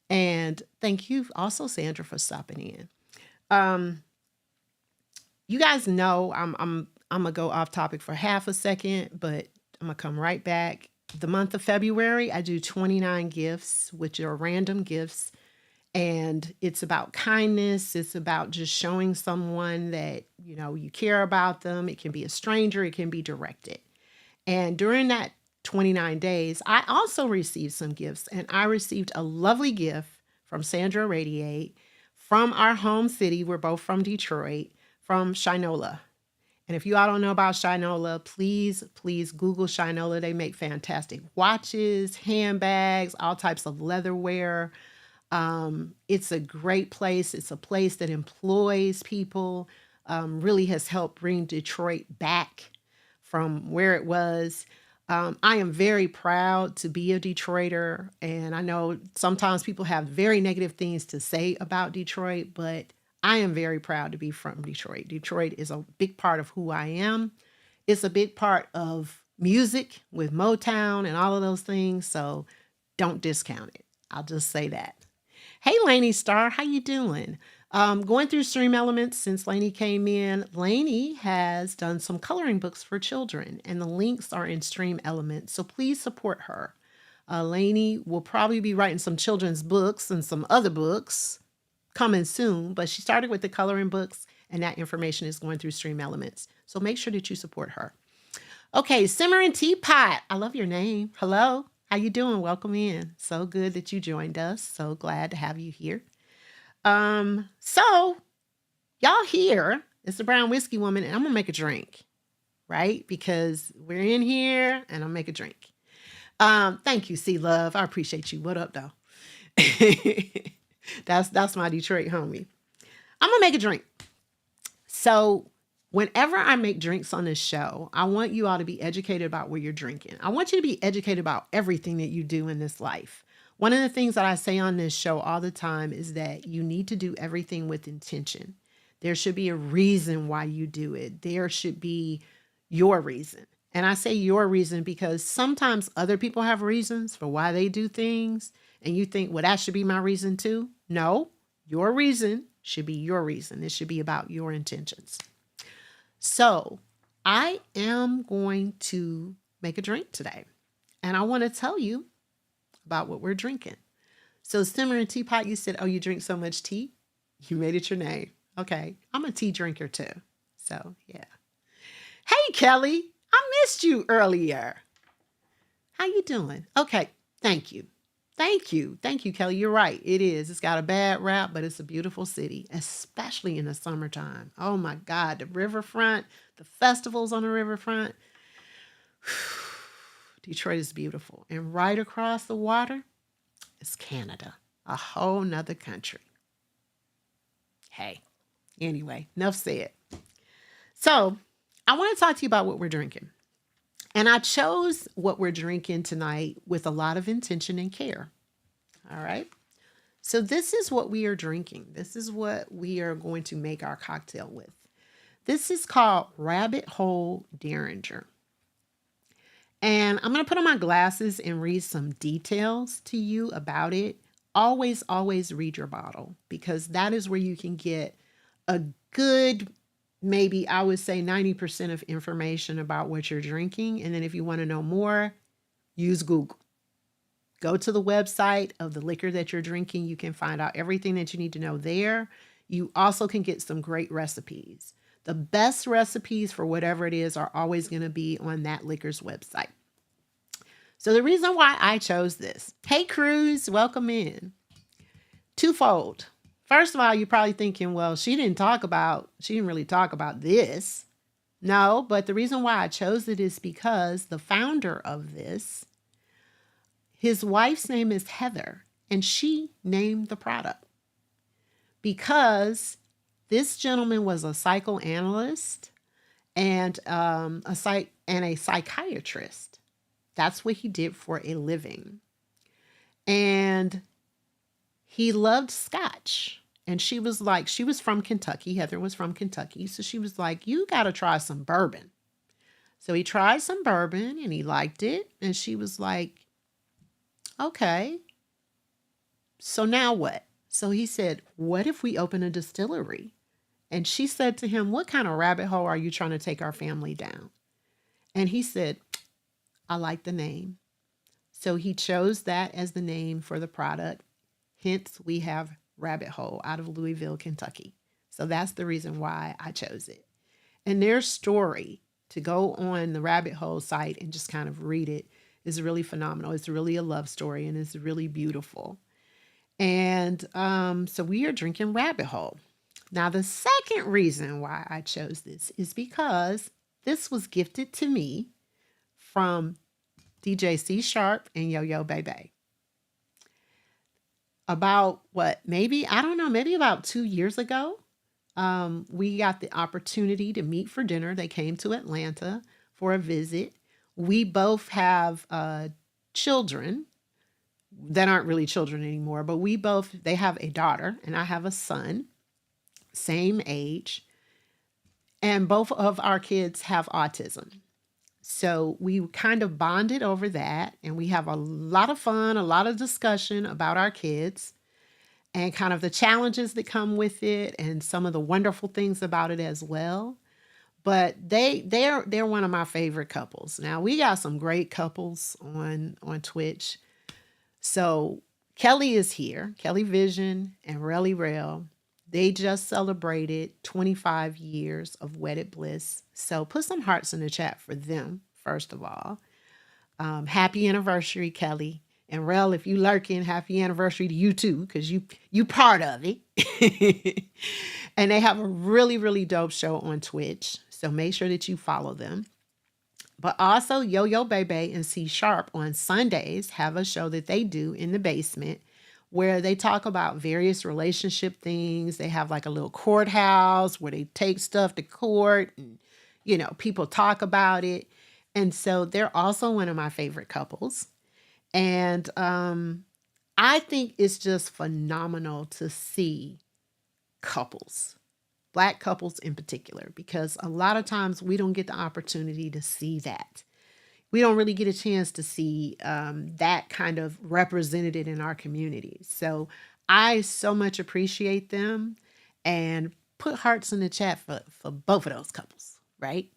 And thank you also, Sandra, for stopping in. You guys know I'm gonna go off topic for half a second, but I'm gonna come right back. The month of February, I do 29 gifts, which are random gifts. And it's about kindness. It's about just showing someone that, you know, you care about them. It can be a stranger. It can be directed. And during that 29 days, I also received some gifts. And I received a lovely gift from Sandra Radiate from our home city. We're both from Detroit, from Shinola. And if you all don't know about Shinola, please Google Shinola. They make fantastic watches, handbags, all types of leatherware. It's a great place. It's a place that employs people, really has helped bring Detroit back from where it was. I am very proud to be a Detroiter. And I know sometimes people have very negative things to say about Detroit, but I am very proud to be from Detroit. Detroit is a big part of who I am. It's a big part of music with Motown and all of those things. So don't discount it. I'll just say that. Hey, Lainey Star, how you doing? Going through Stream Elements since Lainey came in. Lainey has done some coloring books for children, and the links are in Stream Elements. So please support her. Lainey will probably be writing some children's books and some other books coming soon, but she started with the coloring books, and that information is going through Stream Elements. So make sure that you support her. Okay, Simmering Teapot. I love your name. Hello. How you doing? Welcome in. So good that you joined us. So glad to have you here. So y'all here. It's the Brown Whiskey Woman, and I'm gonna make a drink, right? Because we're in here, and I'll make a drink. Thank you, C Love. I appreciate you. What up, though? That's my Detroit homie. I'm gonna make a drink. So whenever I make drinks on this show, I want you all to be educated about what you're drinking. I want you to be educated about everything that you do in this life. One of the things that I say on this show all the time is that you need to do everything with intention. There should be a reason why you do it. There should be your reason. And I say your reason because sometimes other people have reasons for why they do things. And you think, well, that should be my reason too. No, your reason should be your reason. It should be about your intentions. So I am going to make a drink today. And I want to tell you about what we're drinking. So Simmering Teapot, you said, oh, you drink so much tea? You made it your name. Okay. I'm a tea drinker too. So yeah. Hey, Kelly, I missed you earlier. How you doing? Okay. Thank you. Thank you. Thank you, Kelly. You're right. It is. It's got a bad rap, but it's a beautiful city, especially in the summertime. Oh my God. The riverfront, the festivals on the riverfront. Detroit is beautiful. And right across the water is Canada, a whole nother country. Hey, anyway, enough said. So I want to talk to you about what we're drinking. And I chose what we're drinking tonight with a lot of intention and care. All right. So this is what we are drinking. This is what we are going to make our cocktail with. This is called Rabbit Hole Derringer. And I'm going to put on my glasses and read some details to you about it. Always read your bottle because that is where you can get a good maybe I would say 90% of information about what you're drinking. And then if you want to know more, use Google. Go to the website of the liquor that you're drinking. You can find out everything that you need to know there. You also can get some great recipes. The best recipes for whatever it is are always going to be on that liquor's website. So the reason why I chose this, hey Cruz, welcome in. Twofold. First of all, you're probably thinking, well, she didn't really talk about this. No, but the reason why I chose it is because the founder of this, his wife's name is Heather, and she named the product because this gentleman was a psychoanalyst and a psychiatrist. That's what he did for a living. And he loved scotch. And she was from Kentucky. Heather was from Kentucky. So she was like, you got to try some bourbon. So he tried some bourbon and he liked it. And she was like, okay. So now what? So he said, what if we open a distillery? And she said to him, what kind of rabbit hole are you trying to take our family down? And he said, I like the name. So he chose that as the name for the product. Hence, we have Rabbit Hole out of Louisville, Kentucky. So that's the reason why I chose it. And their story, to go on the Rabbit Hole site and just kind of read it, is really phenomenal. It's really a love story and it's really beautiful. And so we are drinking Rabbit Hole. Now, the second reason why I chose this is because this was gifted to me from DJ C Sharp and Yo Yo Bebe. About maybe about 2 years ago, we got the opportunity to meet for dinner. They came to Atlanta for a visit. We both have children that aren't really children anymore, but they have a daughter and I have a son, same age. And both of our kids have autism. So we kind of bonded over that, and we have a lot of fun, a lot of discussion about our kids and kind of the challenges that come with it and some of the wonderful things about it as well. But they're one of my favorite couples. Now, we got some great couples on Twitch. So Kelly is here, Kelly Vision and Relly Rel. They just celebrated 25 years of wedded bliss. So put some hearts in the chat for them, first of all. Happy anniversary, Kelly. And Rel, if you lurking, happy anniversary to you too, because you part of it. And they have a really, really dope show on Twitch. So make sure that you follow them. But also Yo Yo Bebe and C Sharp on Sundays have a show that they do in the basement where they talk about various relationship things. They have like a little courthouse where they take stuff to court and, people talk about it. And so they're also one of my favorite couples. And I think it's just phenomenal to see couples, Black couples in particular, because a lot of times we don't get the opportunity to see that. We don't really get a chance to see that kind of represented in our communities. So I so much appreciate them, and put hearts in the chat for both of those couples, right?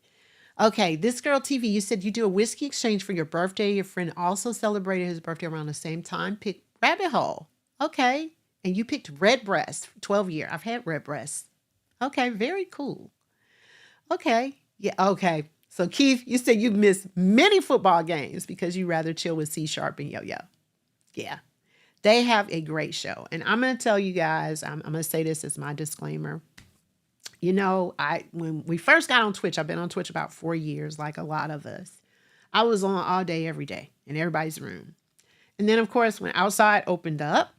Okay, This Girl TV, you said you do a whiskey exchange for your birthday. Your friend also celebrated his birthday around the same time. Pick Rabbit Hole. Okay. And you picked Redbreast, 12 year. I've had Redbreast. Okay, very cool. Okay. Yeah, okay. So Keith, you said you missed many football games because you rather chill with C Sharp and Yo Yo. Yeah. They have a great show. And I'm going to tell you guys, I'm going to say this as my disclaimer. When we first got on Twitch, I've been on Twitch about 4 years, like a lot of us. I was on all day, every day in everybody's room. And then, of course, when outside opened up,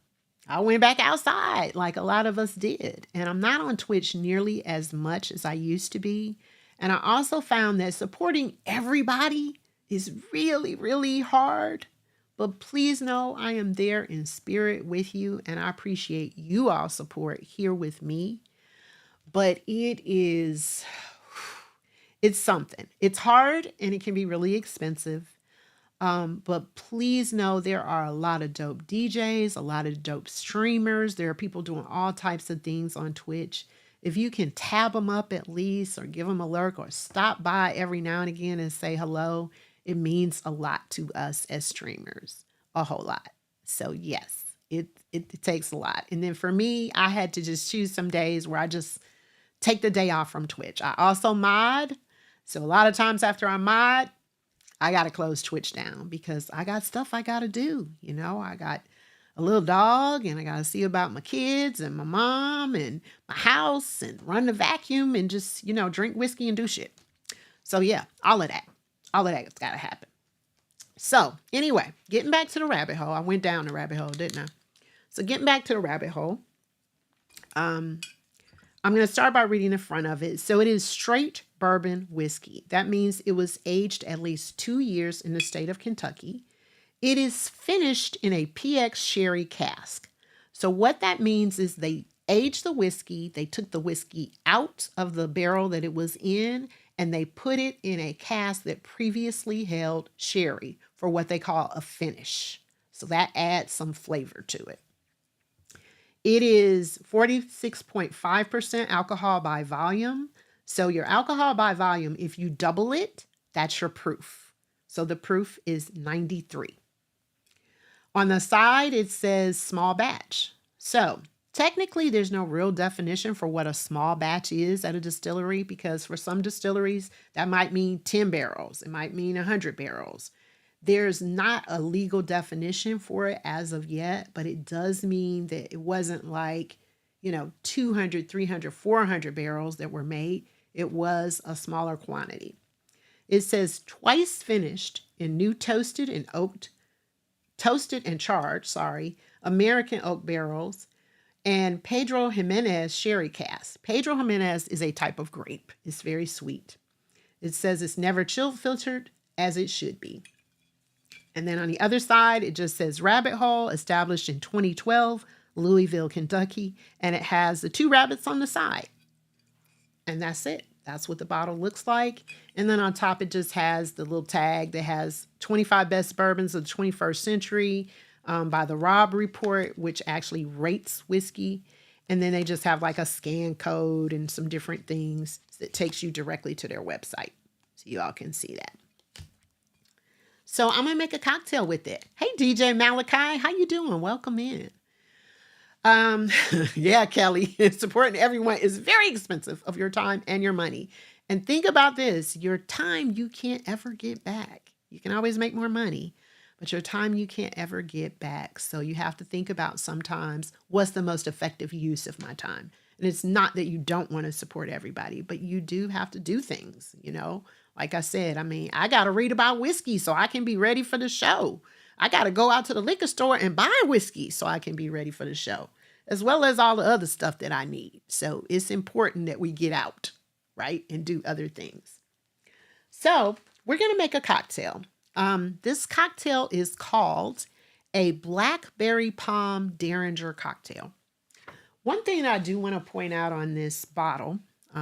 I went back outside like a lot of us did. And I'm not on Twitch nearly as much as I used to be. And I also found that supporting everybody is really, really hard. But please know I am there in spirit with you. And I appreciate you all support here with me. But it's something. It's hard and it can be really expensive. But please know there are a lot of dope DJs, a lot of dope streamers. There are people doing all types of things on Twitch. if you can tab them up at least, or give them a lurk, or stop by every now and again and say hello, it means a lot to us as streamers, a whole lot. So yes, it takes a lot. And then for me, I had to just choose some days where I just take the day off from Twitch. I also mod. So a lot of times after I mod, I got to close Twitch down because I got stuff I got to do. You know, I got a little dog and I got to see about my kids and my mom and my house and run the vacuum and just, you know, drink whiskey and do shit. So yeah, all of that's got to happen. So anyway, getting back to the rabbit hole. I went down the rabbit hole, didn't I? So getting back to the rabbit hole, I'm going to start by reading the front of it. So it is straight bourbon whiskey. That means it was aged at least 2 years in the state of Kentucky. It is finished in a PX sherry cask. So what that means is they aged the whiskey, they took the whiskey out of the barrel that it was in, and they put it in a cask that previously held sherry for what they call a finish. So that adds some flavor to it. It is 46.5% alcohol by volume. So your alcohol by volume, if you double it, that's your proof. So the proof is 93. On the side, it says small batch. So technically, there's no real definition for what a small batch is at a distillery, because for some distilleries, that might mean 10 barrels. It might mean 100 barrels. There's not a legal definition for it as of yet, but it does mean that it wasn't like, 200, 300, 400 barrels that were made. It was a smaller quantity. It says twice finished in new toasted and charred, American oak barrels, and Pedro Jimenez sherry cask. Pedro Jimenez is a type of grape. It's very sweet. It says it's never chill filtered, as it should be. And then on the other side, it just says Rabbit Hole, established in 2012, Louisville, Kentucky. And it has the 2 rabbits on the side. And that's it. That's what the bottle looks like. And then on top, it just has the little tag that has 25 best bourbons of the 21st century by the Robb Report, which actually rates whiskey. And then they just have like a scan code and some different things that takes you directly to their website. So you all can see that. So I'm going to make a cocktail with it. Hey, DJ Malachi, how you doing? Welcome in. Yeah, Kelly, supporting everyone is very expensive of your time and your money. And think about this, your time you can't ever get back. You can always make more money, but your time you can't ever get back. So you have to think about sometimes what's the most effective use of my time. And it's not that you don't want to support everybody, but you do have to do things, Like I said, I got to read about whiskey so I can be ready for the show. I got to go out to the liquor store and buy whiskey so I can be ready for the show, as well as all the other stuff that I need. So it's important that we get out, right, and do other things. So we're going to make a cocktail. This cocktail is called a Blackberry Palm Derringer cocktail. One thing I do want to point out on this bottle,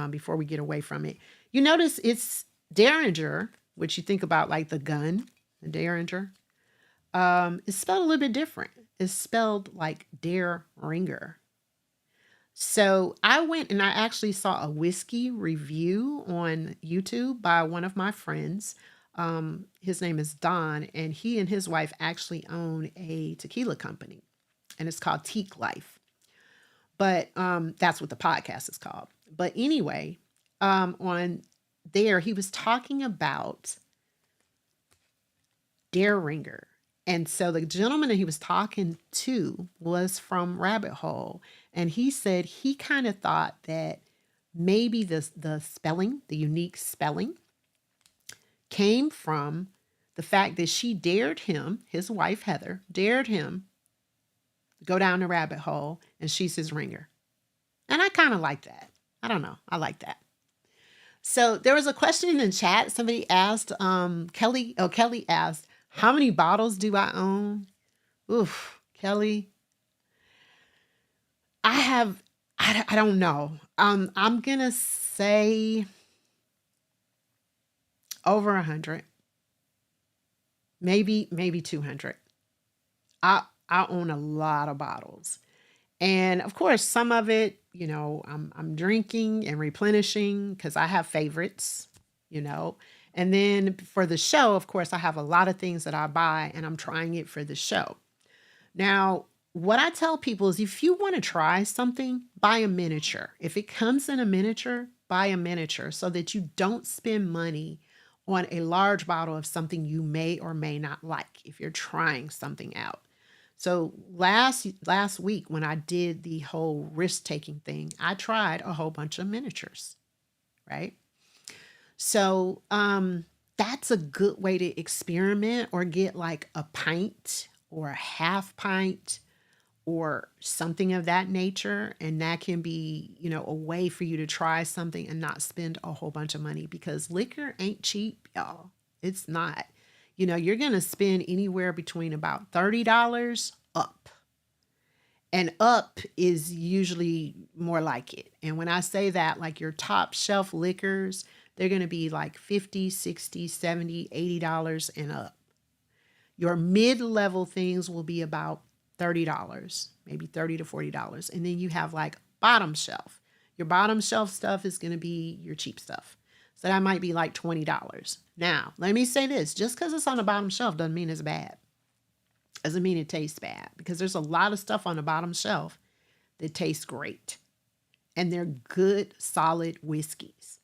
before we get away from it, you notice it's Derringer, which you think about like the gun, the Derringer. It's spelled a little bit different. It's spelled like Ringer. So I went and I actually saw a whiskey review on YouTube by one of my friends. His name is Don, and he and his wife actually own a tequila company, and it's called Teak Life. But that's what the podcast is called. But anyway, on there, he was talking about Ringer. And so the gentleman that he was talking to was from Rabbit Hole. And he said he kind of thought that maybe the spelling, the unique spelling, came from the fact that she dared him, his wife Heather, dared him to go down the rabbit hole, and she's his ringer. And I kind of like that. I don't know. I like that. So there was a question in the chat. Somebody asked, Kelly asked, how many bottles do I own? Oof, Kelly. I don't know. I'm going to say over 100, maybe 200. I own a lot of bottles. And of course, some of it, I'm drinking and replenishing because I have favorites, you know. And then for the show, of course, I have a lot of things that I buy and I'm trying it for the show. Now, what I tell people is if you want to try something, buy a miniature. If it comes in a miniature, buy a miniature so that you don't spend money on a large bottle of something you may or may not like if you're trying something out. So last week when I did the whole risk-taking thing, I tried a whole bunch of miniatures, right? So that's a good way to experiment or get like a pint or a half pint or something of that nature. And that can be, a way for you to try something and not spend a whole bunch of money because liquor ain't cheap, y'all. It's not. You're going to spend anywhere between about $30 up. And up is usually more like it. And when I say that, like your top shelf liquors, they're going to be like $50, $60, $70, $80 and up. Your mid-level things will be about $30, maybe $30 to $40. And then you have like bottom shelf. Your bottom shelf stuff is going to be your cheap stuff. So that might be like $20. Now, let me say this. Just because it's on the bottom shelf doesn't mean it's bad. Doesn't mean it tastes bad. Because there's a lot of stuff on the bottom shelf that tastes great. And they're good, solid whiskeys.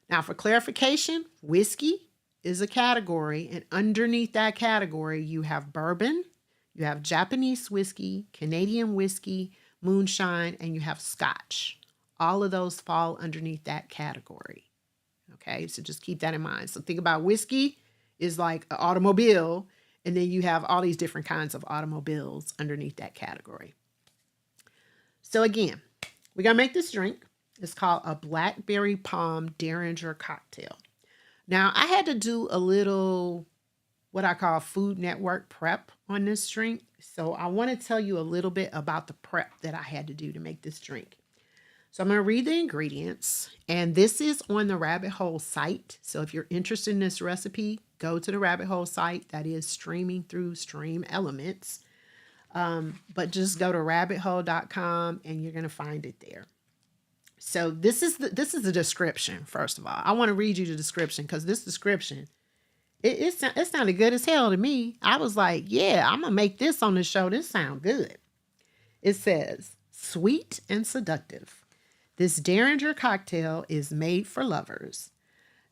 Now, for clarification, whiskey is a category. And underneath that category, you have bourbon, you have Japanese whiskey, Canadian whiskey, moonshine, and you have scotch. All of those fall underneath that category. Okay, so just keep that in mind. So think about whiskey is like an automobile, and then you have all these different kinds of automobiles underneath that category. So again, we're going to make this drink. It's called a Blackberry Palm Derringer cocktail. Now, I had to do a little, what I call Food Network prep on this drink. So I want to tell you a little bit about the prep that I had to do to make this drink. So I'm going to read the ingredients, and this is on the Rabbit Hole site. So if you're interested in this recipe, go to the Rabbit Hole site. That is streaming through Stream Elements. But just go to rabbithole.com and you're going to find it there. So this is the description, first of all. I want to read you the description because this description, it sounded good as hell to me. I was like, yeah, I'm going to make this on the show. This sounds good. It says, sweet and seductive. This Derringer cocktail is made for lovers.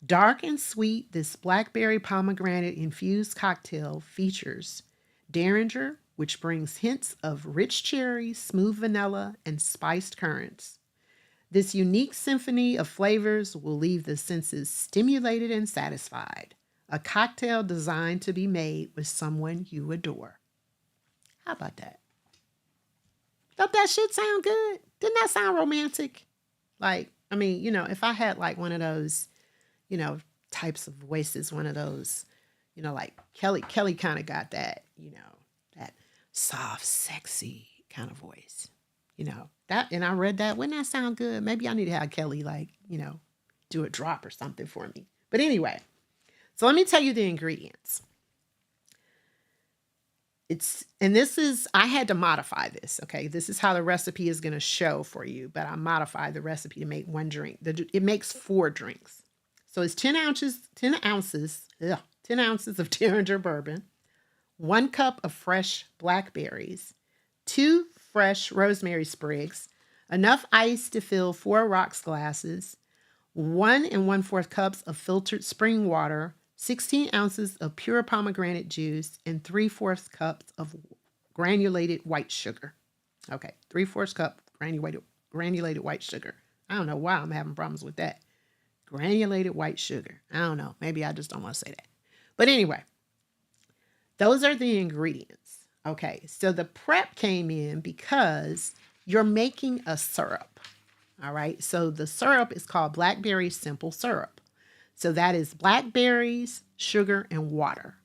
Dark and sweet, this blackberry pomegranate infused cocktail features Derringer, which brings hints of rich cherries, smooth vanilla, and spiced currants. This unique symphony of flavors will leave the senses stimulated and satisfied. A cocktail designed to be made with someone you adore. How about that? Don't that shit sound good? Didn't that sound romantic? Like, I mean, if I had like one of those, types of voices, one of those, like Kelly kind of got that, that soft, sexy kind of voice, that, and I read that. Wouldn't that sound good? Maybe I need to have Kelly do a drop or something for me. But anyway, so let me tell you the ingredients. I had to modify this, okay? This is how the recipe is going to show for you, but I modified the recipe to make one drink. It makes 4 drinks. So it's 10 ounces of Derringer bourbon, 1 cup of fresh blackberries, 2 fresh rosemary sprigs, enough ice to fill 4 rocks glasses, 1 1/4 cups of filtered spring water, 16 ounces of pure pomegranate juice, and 3/4 cups of granulated white sugar. Okay, 3/4 cup granulated white sugar. I don't know why I'm having problems with that. Granulated white sugar. I don't know. Maybe I just don't want to say that. But anyway, those are the ingredients. Okay, so the prep came in because you're making a syrup. All right, so the syrup is called Blackberry Simple Syrup. So that is blackberries, sugar, and water.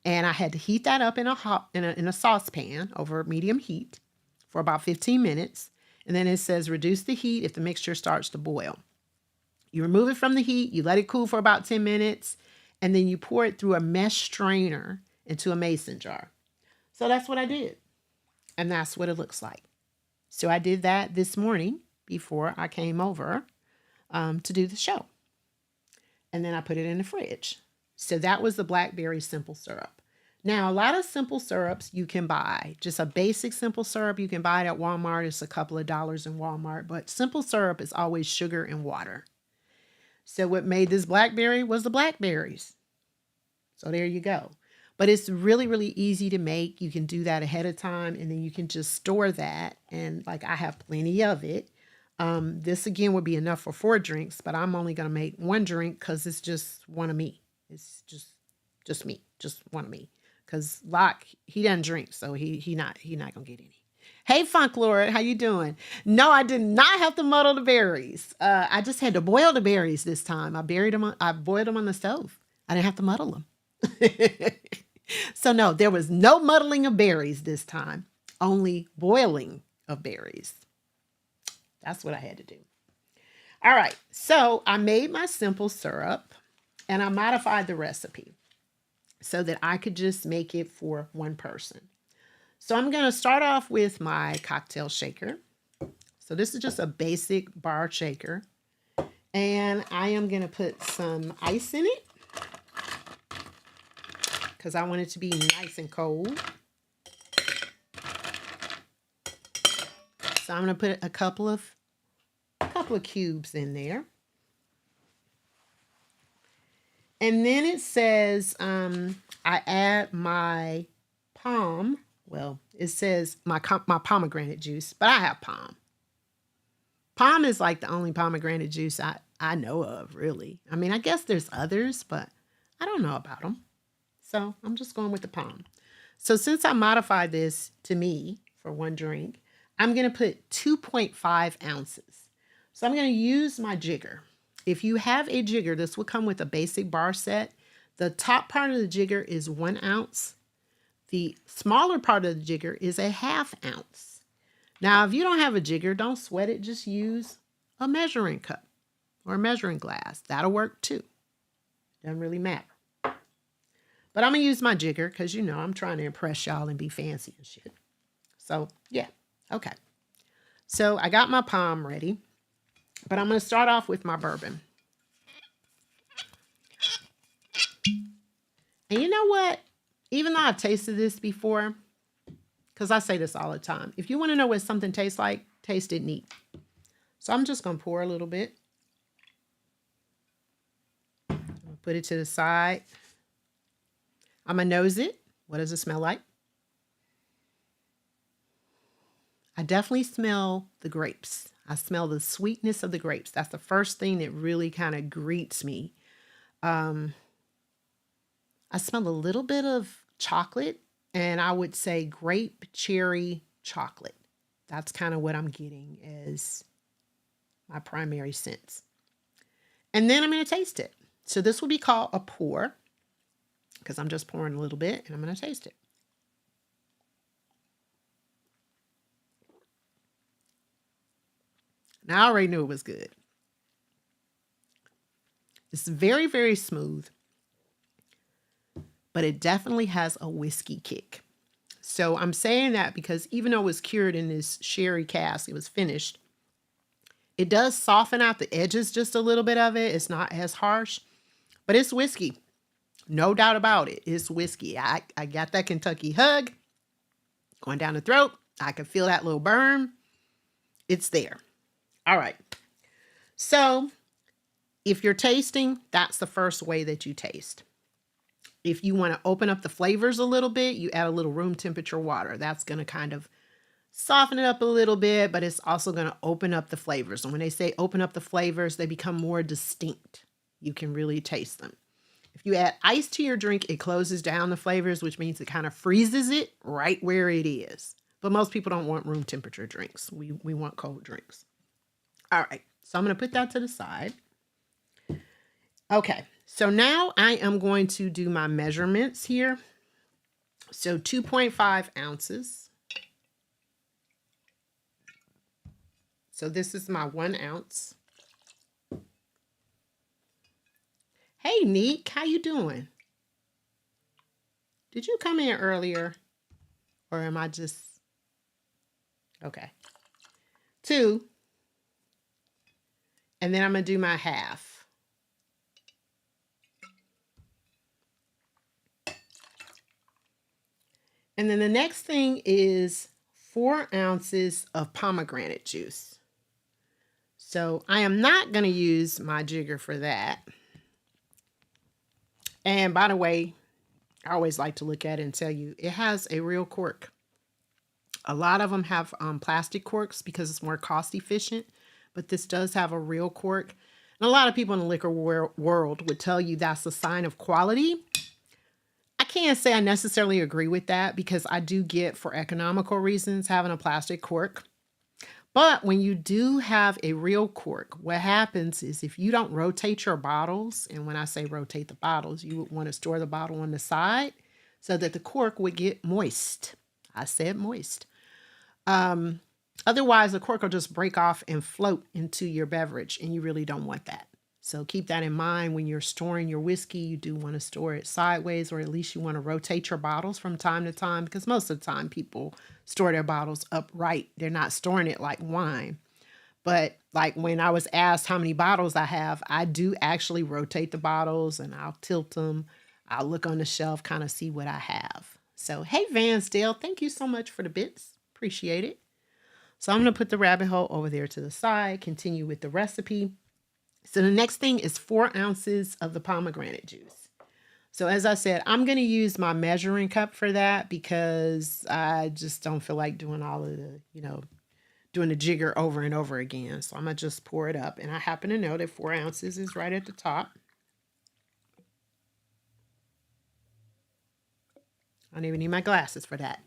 And I had to heat that up in a saucepan over medium heat for about 15 minutes. And then it says reduce the heat if the mixture starts to boil. You remove it from the heat, you let it cool for about 10 minutes, and then you pour it through a mesh strainer into a mason jar. So that's what I did. And that's what it looks like. So I did that this morning before I came over to do the show. And then I put it in the fridge. So that was the blackberry simple syrup. Now, a lot of simple syrups you can buy. Just a basic simple syrup, you can buy it at Walmart. It's a couple of dollars in Walmart. But simple syrup is always sugar and water. So what made this blackberry was the blackberries. So there you go. But it's really, really easy to make. You can do that ahead of time, and then you can just store that. And like I have plenty of it. This again would be enough for 4 drinks, but I'm only going to make 1 drink because it's just one of me. It's just me, just one of me. Because Locke, he doesn't drink, so he not gonna get any. Hey, Funk Lord, how you doing? No, I did not have to muddle the berries. I just had to boil the berries this time. I boiled them on the stove. I didn't have to muddle them. So no, there was no muddling of berries this time. Only boiling of berries. That's what I had to do. All right, so I made my simple syrup and I modified the recipe so that I could just make it for 1 person. So I'm going to start off with my cocktail shaker. So this is just a basic bar shaker. And I am going to put some ice in it because I want it to be nice and cold. So I'm going to put a couple of cubes in there. And then it says I add my palm. Well, it says my pomegranate juice, but I have palm. Palm is like the only pomegranate juice I know of, really. I mean, I guess there's others, but I don't know about them. So I'm just going with the palm. So since I modified this to me for 1 drink, I'm going to put 2.5 ounces. So I'm going to use my jigger. If you have a jigger, this will come with a basic bar set. The top part of the jigger is 1 ounce. The smaller part of the jigger is a 1/2 ounce. Now, if you don't have a jigger, don't sweat it. Just use a measuring cup or a measuring glass. That'll work too. Doesn't really matter. But I'm going to use my jigger because, you know, I'm trying to impress y'all and be fancy and shit. So, yeah. Okay. So I got my palm ready. But I'm going to start off with my bourbon. And you know what? Even though I've tasted this before, because I say this all the time, if you want to know what something tastes like, taste it neat. So I'm just going to pour a little bit. I'm going to put it to the side. I'm going to nose it. What does it smell like? I definitely smell the grapes. I smell the sweetness of the grapes. That's the first thing that really kind of greets me. I smell a little bit of chocolate, and I would say grape cherry chocolate. That's kind of what I'm getting as my primary sense. And then I'm going to taste it. So this will be called a pour because I'm just pouring a little bit, and I'm going to taste it. Now, I already knew it was good. It's very, very smooth, but it definitely has a whiskey kick. So I'm saying that because even though it was cured in this sherry cask, it was finished, it does soften out the edges just a little bit of it. It's not as harsh, but it's whiskey. No doubt about it. It's whiskey. I got that Kentucky hug going down the throat. I can feel that little burn. It's there. All right. So if you're tasting, that's the first way that you taste. If you want to open up the flavors a little bit, you add a little room temperature water. That's going to kind of soften it up a little bit, but it's also going to open up the flavors. And when they say open up the flavors, they become more distinct. You can really taste them. If you add ice to your drink, it closes down the flavors, which means it kind of freezes it right where it is. But most people don't want room temperature drinks. We want cold drinks. All right, so I'm going to put that to the side. Okay, so now I am going to do my measurements here. So 2.5 ounces. So this is my 1 ounce. Hey, Neek, how you doing? Did you come in earlier? Or am I just... Okay. 2. And then I'm going to do my half. And then the next thing is 4 ounces of pomegranate juice. So I am not going to use my jigger for that. And by the way, I always like to look at it and tell you, it has a real cork. A lot of them have plastic corks because it's more cost efficient, but this does have a real cork. And a lot of people in the liquor world would tell you that's a sign of quality. I can't say I necessarily agree with that because I do get, for economical reasons, having a plastic cork. But when you do have a real cork, what happens is if you don't rotate your bottles, and when I say rotate the bottles, you would want to store the bottle on the side so that the cork would get moist. I said moist. Otherwise, the cork will just break off and float into your beverage, and you really don't want that. So keep that in mind when you're storing your whiskey. You do want to store it sideways, or at least you want to rotate your bottles from time to time, because most of the time people store their bottles upright. They're not storing it like wine. But like when I was asked how many bottles I have, I do actually rotate the bottles and I'll tilt them. I'll look on the shelf, kind of see what I have. So, hey, Vansdale, thank you so much for the bits. Appreciate it. So I'm going to put the rabbit hole over there to the side, continue with the recipe. So the next thing is 4 ounces of the pomegranate juice. So as I said, I'm going to use my measuring cup for that because I just don't feel like doing all of the, doing the jigger over and over again. So I'm going to just pour it up. And I happen to know that 4 ounces is right at the top. I don't even need my glasses for that.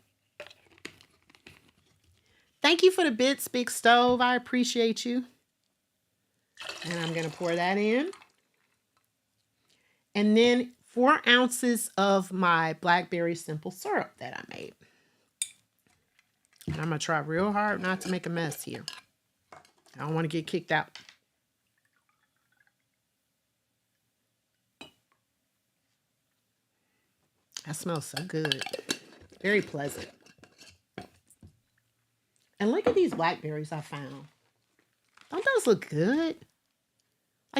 Thank you for the bits, Big Stove. I appreciate you. And I'm going to pour that in. And then 4 ounces of my blackberry simple syrup that I made. And I'm going to try real hard not to make a mess here. I don't want to get kicked out. That smells so good. Very pleasant. And look at these blackberries I found. Don't those look good?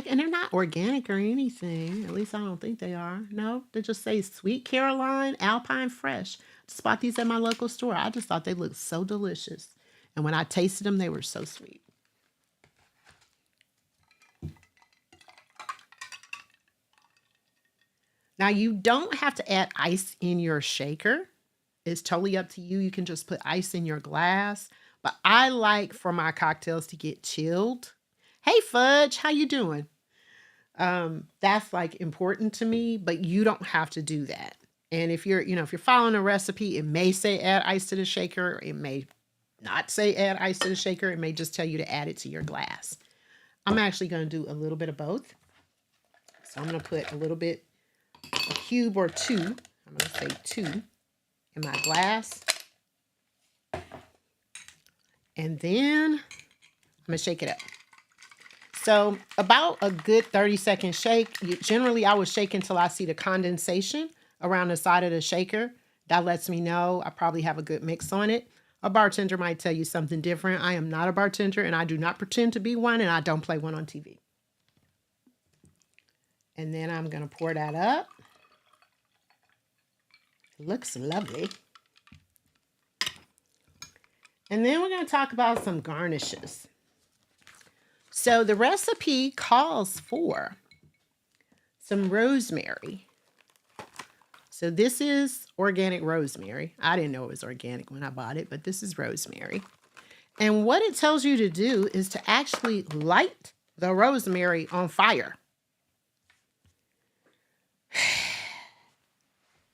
And they're not organic or anything. At least I don't think they are. No, they just say Sweet Caroline Alpine Fresh. Just bought these at my local store. I just thought they looked so delicious. And when I tasted them, they were so sweet. Now, you don't have to add ice in your shaker. It's totally up to you. You can just put ice in your glass. But I like for my cocktails to get chilled. Hey, Fudge, how you doing? That's important to me, but you don't have to do that. And if you're following a recipe, it may say add ice to the shaker. It may not say add ice to the shaker. It may just tell you to add it to your glass. I'm actually going to do a little bit of both. So I'm going to put a cube or 2. I'm going to say 2 in my glass. And then I'm going to shake it up. So about a good 30-second shake. Generally, I will shake until I see the condensation around the side of the shaker. That lets me know I probably have a good mix on it. A bartender might tell you something different. I am not a bartender, and I do not pretend to be one, and I don't play one on TV. And then I'm going to pour that up. It looks lovely. And then we're going to talk about some garnishes. So the recipe calls for some rosemary. So this is organic rosemary. I didn't know it was organic when I bought it, but this is rosemary. And what it tells you to do is to actually light the rosemary on fire.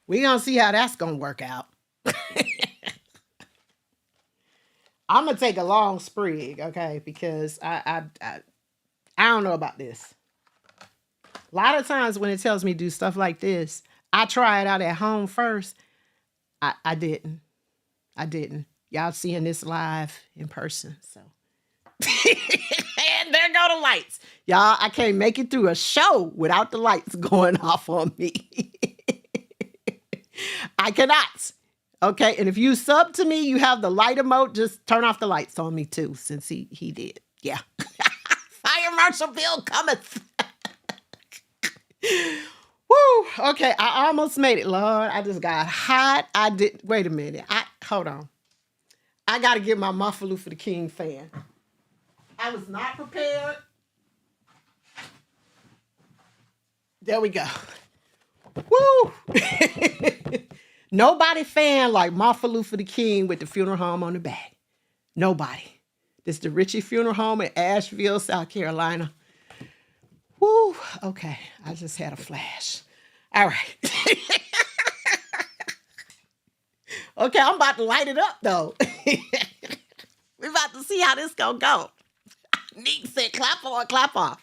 We're going to see how that's going to work out. I'm going to take a long sprig, okay, because I don't know about this. A lot of times when it tells me to do stuff like this, I try it out at home first. I didn't. Y'all seeing this live in person, so. And there go the lights. Y'all, I can't make it through a show without the lights going off on me. I cannot. Okay, and if you sub to me, you have the light emote. Just turn off the lights on me too, since he did. Yeah. Fire Marshal Bill cometh. Woo. Okay, I almost made it, Lord. I just got hot. Wait a minute. Hold on. I got to get my Muffaloo for the King fan. I was not prepared. There we go. Woo! Nobody fan like Muffaloo for the King with the funeral home on the back. Nobody. This is the Ritchie Funeral Home in Asheville, South Carolina. Woo! Okay, I just had a flash. All right. Okay, I'm about to light it up though. We're about to see how this gonna go. Neat said, clap on, clap off.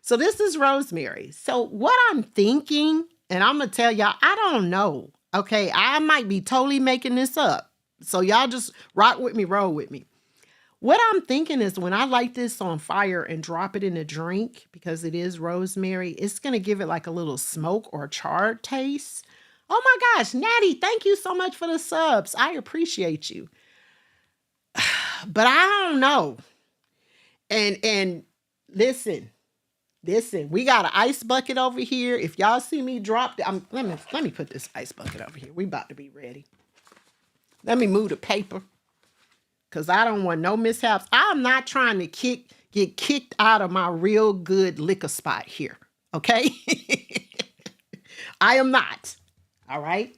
So this is rosemary. So what I'm thinking, and I'm gonna tell y'all, I don't know. Okay, I might be totally making this up. So y'all just rock with me, roll with me. What I'm thinking is when I light this on fire and drop it in a drink, because it is rosemary, it's gonna give it like a little smoke or charred taste. Oh my gosh, Natty, thank you so much for the subs. I appreciate you. But I don't know. And listen, we got an ice bucket over here. If y'all see me drop let me put this ice bucket over here. We about to be ready. Let me move the paper. Cause I don't want no mishaps. I'm not trying to get kicked out of my real good liquor spot here. Okay? I am not. All right.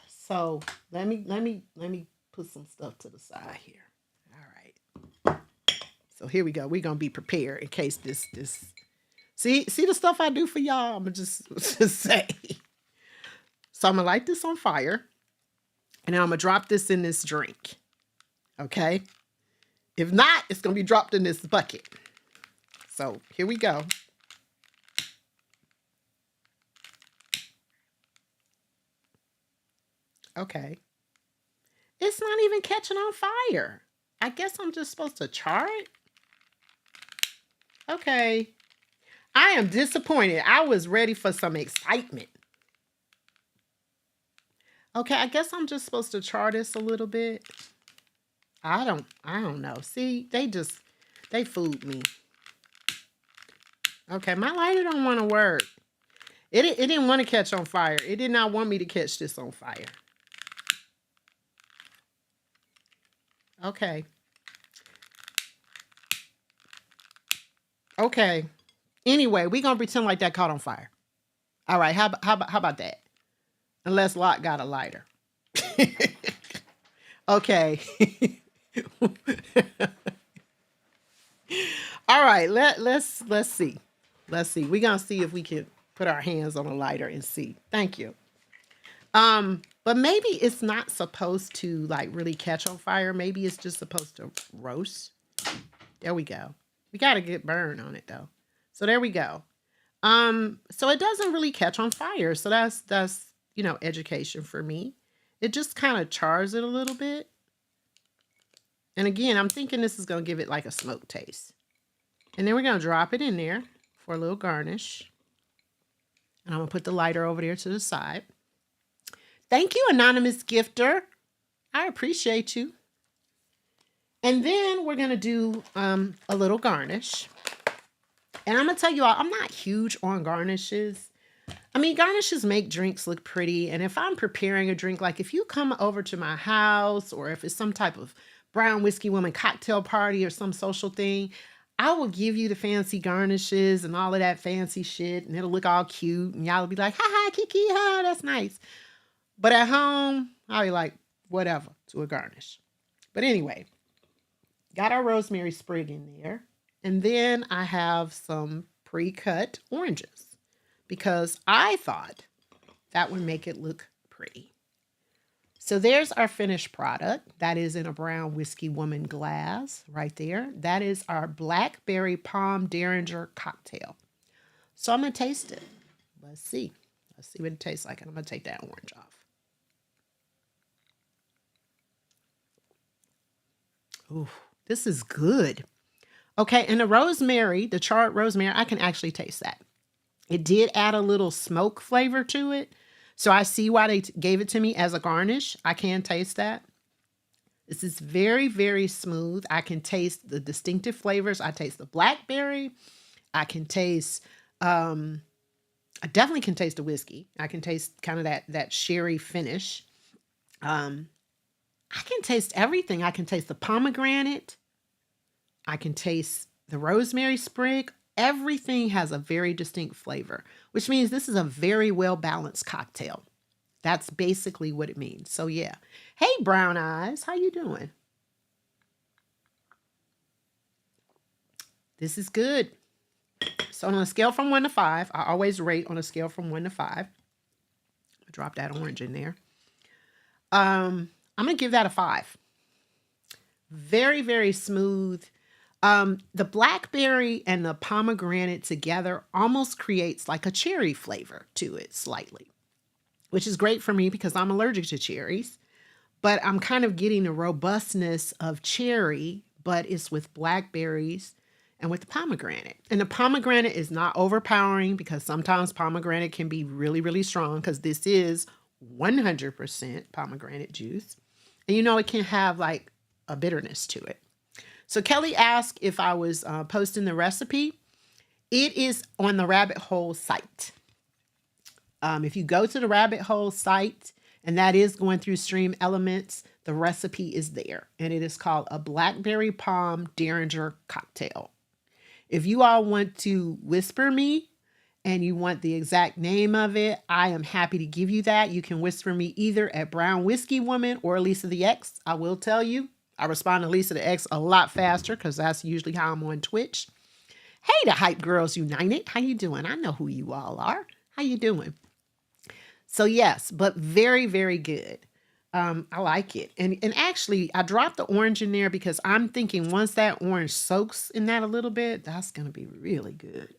So let me put some stuff to the side here. All right. So here we go. We're gonna be prepared in case this see the stuff I do for y'all. I'm gonna just say. So I'm gonna light this on fire, and then I'm gonna drop this in this drink. Okay. If not, it's gonna be dropped in this bucket. So here we go. Okay. It's not even catching on fire. I guess I'm just supposed to char it. Okay. I am disappointed. I was ready for some excitement. Okay, I guess I'm just supposed to char this a little bit. I don't know. See, they fooled me. Okay, my lighter don't want to work. It didn't want to catch on fire. It did not want me to catch this on fire. Okay. Okay. Anyway, we're going to pretend like that caught on fire. All right. How about that? Unless Lot got a lighter. Okay. All right. Let's see. Let's see. We're going to see if we can put our hands on a lighter and see. Thank you. But maybe it's not supposed to like really catch on fire. Maybe it's just supposed to roast. There we go. We got a good burn on it though. So there we go. So it doesn't really catch on fire. So that's education for me. It just kind of chars it a little bit. And again, I'm thinking this is going to give it like a smoke taste. And then we're going to drop it in there for a little garnish. And I'm going to put the lighter over there to the side. Thank you, anonymous gifter. I appreciate you. And then we're going to do a little garnish. And I'm going to tell you all, I'm not huge on garnishes. I mean, garnishes make drinks look pretty. And if I'm preparing a drink, like if you come over to my house or if it's some type of brown whiskey woman cocktail party or some social thing, I will give you the fancy garnishes and all of that fancy shit. And it'll look all cute. And y'all will be like, ha ha, kiki, ha, that's nice. But at home, I'll be like, whatever, to a garnish. But anyway, got our rosemary sprig in there. And then I have some pre-cut oranges because I thought that would make it look pretty. So there's our finished product. That is in a brown whiskey woman glass right there. That is our blackberry palm derringer cocktail. So I'm going to taste it. Let's see. Let's see what it tastes like. And I'm going to take that orange off. Ooh, this is good. Okay, and the rosemary, the charred rosemary, I can actually taste that. It did add a little smoke flavor to it. So I see why they gave it to me as a garnish. I can taste that. This is very, very smooth. I can taste the distinctive flavors. I taste the blackberry. I can taste, I definitely can taste the whiskey. I can taste kind of that sherry finish. I can taste everything. I can taste the pomegranate. I can taste the rosemary sprig. Everything has a very distinct flavor, which means this is a very well-balanced cocktail. That's basically what it means. So yeah. Hey, Brown Eyes, how you doing? This is good. So on a scale from 1 to 5, I always rate on a scale from 1 to 5. Drop that orange in there. I'm going to give that a 5. Very, very smooth. The blackberry and the pomegranate together almost creates like a cherry flavor to it slightly, which is great for me because I'm allergic to cherries. But I'm kind of getting the robustness of cherry, but it's with blackberries and with the pomegranate. And the pomegranate is not overpowering because sometimes pomegranate can be really, really strong because this is 100% pomegranate juice. And you know, it can have like a bitterness to it. So Kelly asked if I was posting the recipe. It is on the Rabbit Hole site. If you go to the Rabbit Hole site, and that is going through Stream Elements, the recipe is there. And it is called a Blackberry Palm Derringer Cocktail. If you all want to whisper me and you want the exact name of it, I am happy to give you that. You can whisper me either at Brown Whiskey Woman or Lisa the X. I will tell you, I respond to Lisa the X a lot faster because that's usually how I'm on Twitch. Hey, the Hype Girls United. How you doing? I know who you all are. How you doing? So yes, but very, very good. I like it. And actually, I dropped the orange in there because I'm thinking once that orange soaks in that a little bit, that's going to be really good.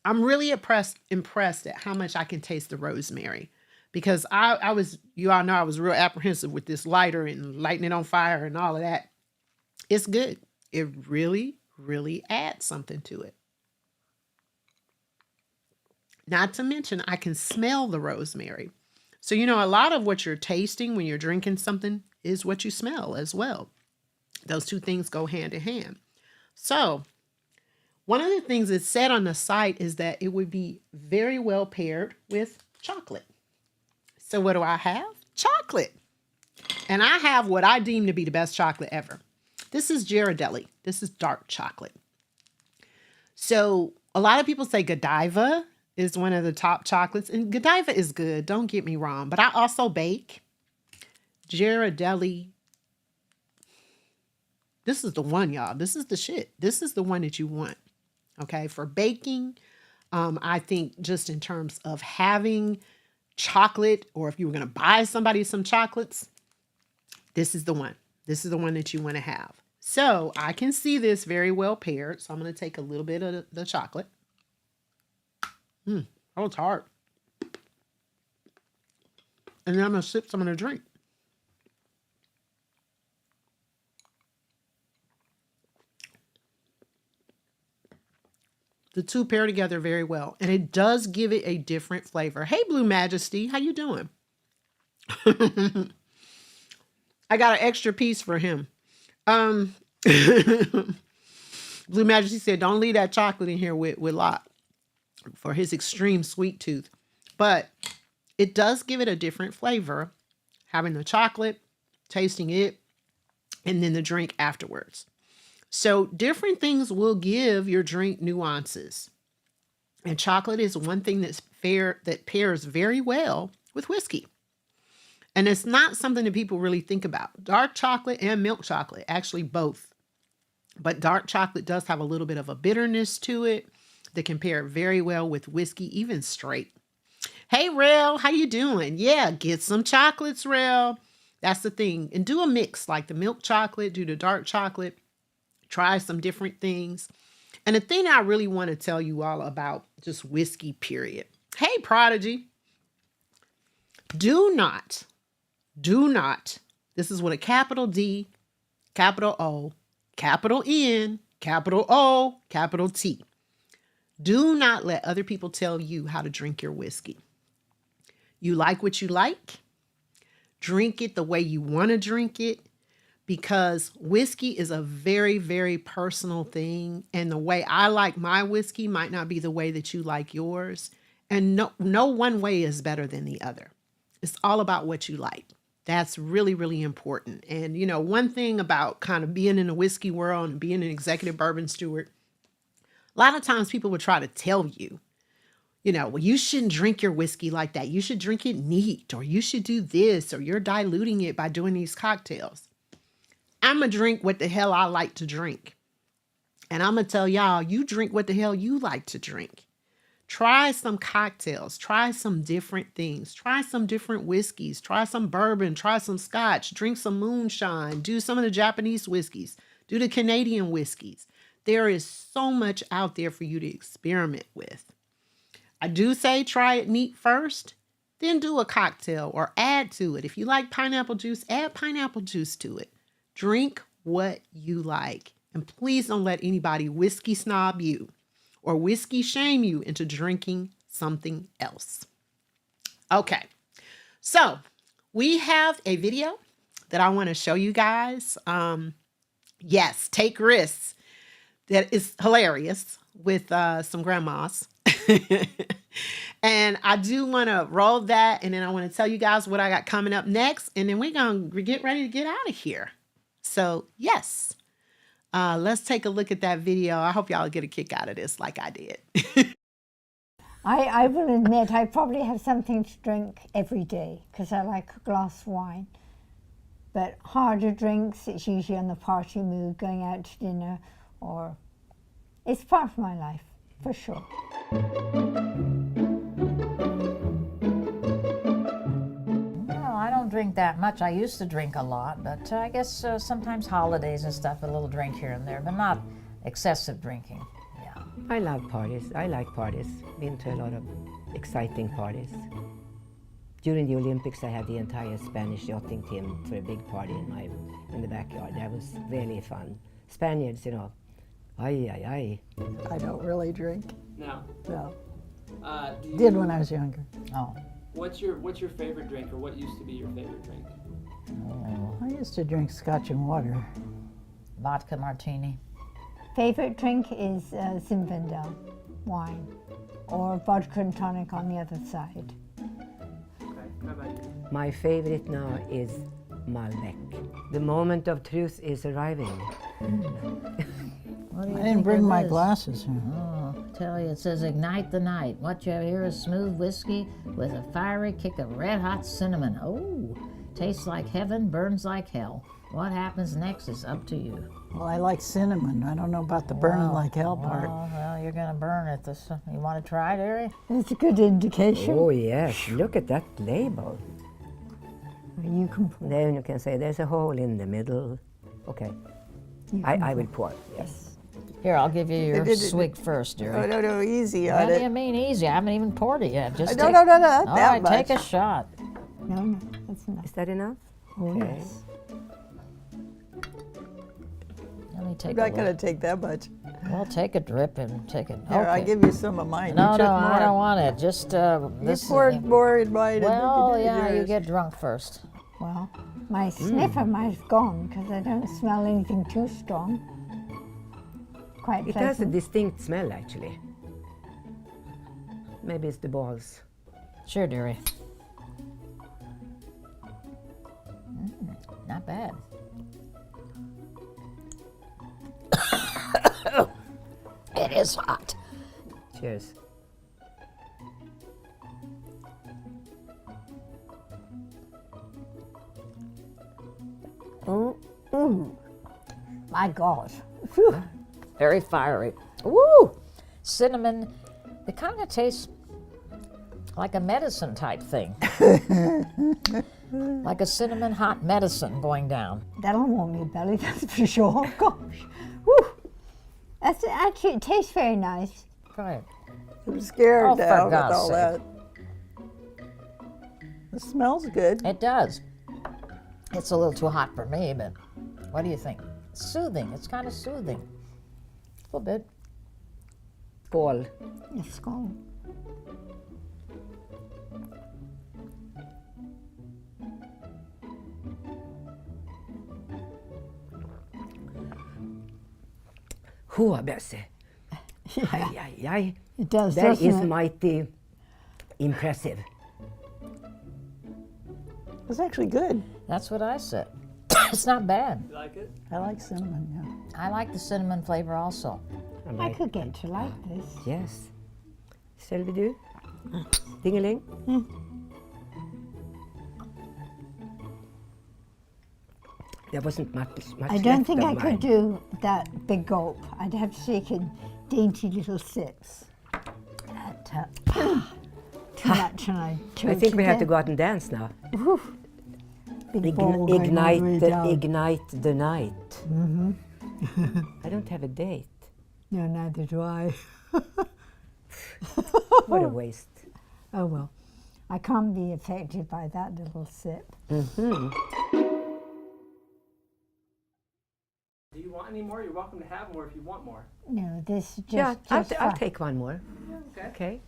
I'm really impressed at how much I can taste the rosemary because I was, you all know I was real apprehensive with this lighter and lighting it on fire and all of that. It's good. It really, really adds something to it. Not to mention, I can smell the rosemary. So, you know, a lot of what you're tasting when you're drinking something is what you smell as well. Those two things go hand in hand. So, one of the things that's said on the site is that it would be very well paired with chocolate. So, what do I have? Chocolate. And I have what I deem to be the best chocolate ever. This is Ghirardelli. This is dark chocolate. So, a lot of people say Godiva is one of the top chocolates. And Godiva is good, don't get me wrong. But I also bake. Ghirardelli. This is the one, y'all. This is the shit. This is the one that you want. Okay, for baking. I think just in terms of having chocolate, or if you were going to buy somebody some chocolates, this is the one. This is the one that you want to have. So I can see this very well paired. So I'm going to take a little bit of the chocolate. Oh, it's hard. And then I'm going to sip some of the drink. The two pair together very well. And it does give it a different flavor. Hey, Blue Majesty. How you doing? I got an extra piece for him. Blue Majesty said, don't leave that chocolate in here with Lot for his extreme sweet tooth. But it does give it a different flavor. Having the chocolate, tasting it, and then the drink afterwards. So different things will give your drink nuances. And chocolate is one thing that pairs very well with whiskey. And it's not something that people really think about. Dark chocolate and milk chocolate, actually both. But dark chocolate does have a little bit of a bitterness to it that can pair very well with whiskey, even straight. Hey, Rel, how you doing? Yeah, get some chocolates, Rel. That's the thing. And do a mix, like the milk chocolate, do the dark chocolate. Try some different things. And the thing I really want to tell you all about just whiskey, period. Hey, Prodigy. Do not, this is with a capital D, capital O, capital N, capital O, capital T. Do not let other people tell you how to drink your whiskey. You like what you like. Drink it the way you want to drink it, because whiskey is a very, very personal thing. And the way I like my whiskey might not be the way that you like yours. And no one way is better than the other. It's all about what you like. That's really, really important. And, you know, one thing about kind of being in the whiskey world and being an executive bourbon steward, a lot of times people would try to tell you, you know, well, you shouldn't drink your whiskey like that. You should drink it neat, or you should do this, or you're diluting it by doing these cocktails. I'm going to drink what the hell I like to drink. And I'm going to tell y'all, you drink what the hell you like to drink. Try some cocktails, try some different things, try some different whiskeys, try some bourbon, try some scotch, drink some moonshine, do some of the Japanese whiskeys, do the Canadian whiskeys. There is so much out there for you to experiment with. I do say try it neat first, then do a cocktail or add to it. If you like pineapple juice, add pineapple juice to it. Drink what you like. And please don't let anybody whiskey snob you or whiskey shame you into drinking something else. Okay, so we have a video that I want to show you guys. Yes, take risks. That is hilarious with some grandmas. And I do want to roll that, and then I want to tell you guys what I got coming up next, and then we're going to get ready to get out of here. So yes, let's take a look at that video. I hope y'all get a kick out of this like I did. I will admit I probably have something to drink every day because I like a glass of wine. But harder drinks, it's usually on the party mood, going out to dinner, or it's part of my life, for sure. Well, I don't drink that much. I used to drink a lot, but I guess sometimes holidays and stuff, a little drink here and there, but not excessive drinking. Yeah. I love parties. I like parties. Been to a lot of exciting parties. During the Olympics, I had the entire Spanish yachting team for a big party in the backyard. That was really fun. Spaniards, you know, ay. I don't really drink. No. No. Did when I was younger. Oh. What's your favorite drink, or what used to be your favorite drink? I used to drink scotch and water. Vodka martini. Favorite drink is Zinfandel wine, or vodka and tonic on the other side. Okay. How about you? My favorite now is Malbec. The moment of truth is arriving. What do you I didn't think bring it my is? glasses here. Oh, I tell you, it says ignite the night. What you have here is smooth whiskey with a fiery kick of red hot cinnamon. Oh, tastes like heaven, burns like hell. What happens next is up to you. Well, I like cinnamon. I don't know about the burning Wow. like hell part. Well, you're gonna burn it. You want to try it, Ari? It's a good indication. Oh yes, look at that label. You can pour. Then you can say there's a hole in the middle. Okay, I will pour, yes. Here, I'll give you your swig first, Ari. No, easy What on do it. you mean easy? I haven't even poured it yet. Just No, take, not All that right, much. take a shot. No, that's enough. Is that enough? Oh, Okay. yes. Let me take I'm a not going look. to take that much. Well, take a drip and take it. Here, Okay. I'll give you some of mine. No, you took no, more. I don't want it. Just You this. poured more in mine. Well, than yeah, you yours. get drunk first. Well, my sniffer might have gone because I don't smell anything too strong. Quite It has a pleasant. distinct smell, actually. Maybe it's the balls. Sure, dearie. Not bad. It is hot. Cheers. My God. Very fiery. Woo! Cinnamon. It kind of tastes like a medicine type thing. Like a cinnamon hot medicine going down. That'll warm your belly, that's for sure. Gosh. Whew. That's actually, it tastes very nice. Try it. I'm scared Oh, for now with God's all sake. that. It smells good. It does. It's a little too hot for me, but what do you think? It's soothing. It's kind of soothing. A little bit. Skål. It's gone. Hua, Bessie. Ay, ay, ay. It does, That doesn't is it? mighty impressive. It's actually good. That's what I said. It's not bad. You like it? I like cinnamon, yeah. I like the cinnamon flavor also. I could get to like this. Yes. Selby, du? Dingeling? There wasn't much I don't left think of I mine. could do that big gulp. I'd have to take in dainty little sips. Too much, and I I think we have to go out and dance now. Big bowl going all the way down. Ignite the night. Mm-hmm. I don't have a date. No, neither do I. What a waste. Oh well, I can't be affected by that little sip. Mm-hmm. Do you want any more? You're welcome to have more if you want more. No, this just. Yeah, I'll fine. take one more. Okay. Okay.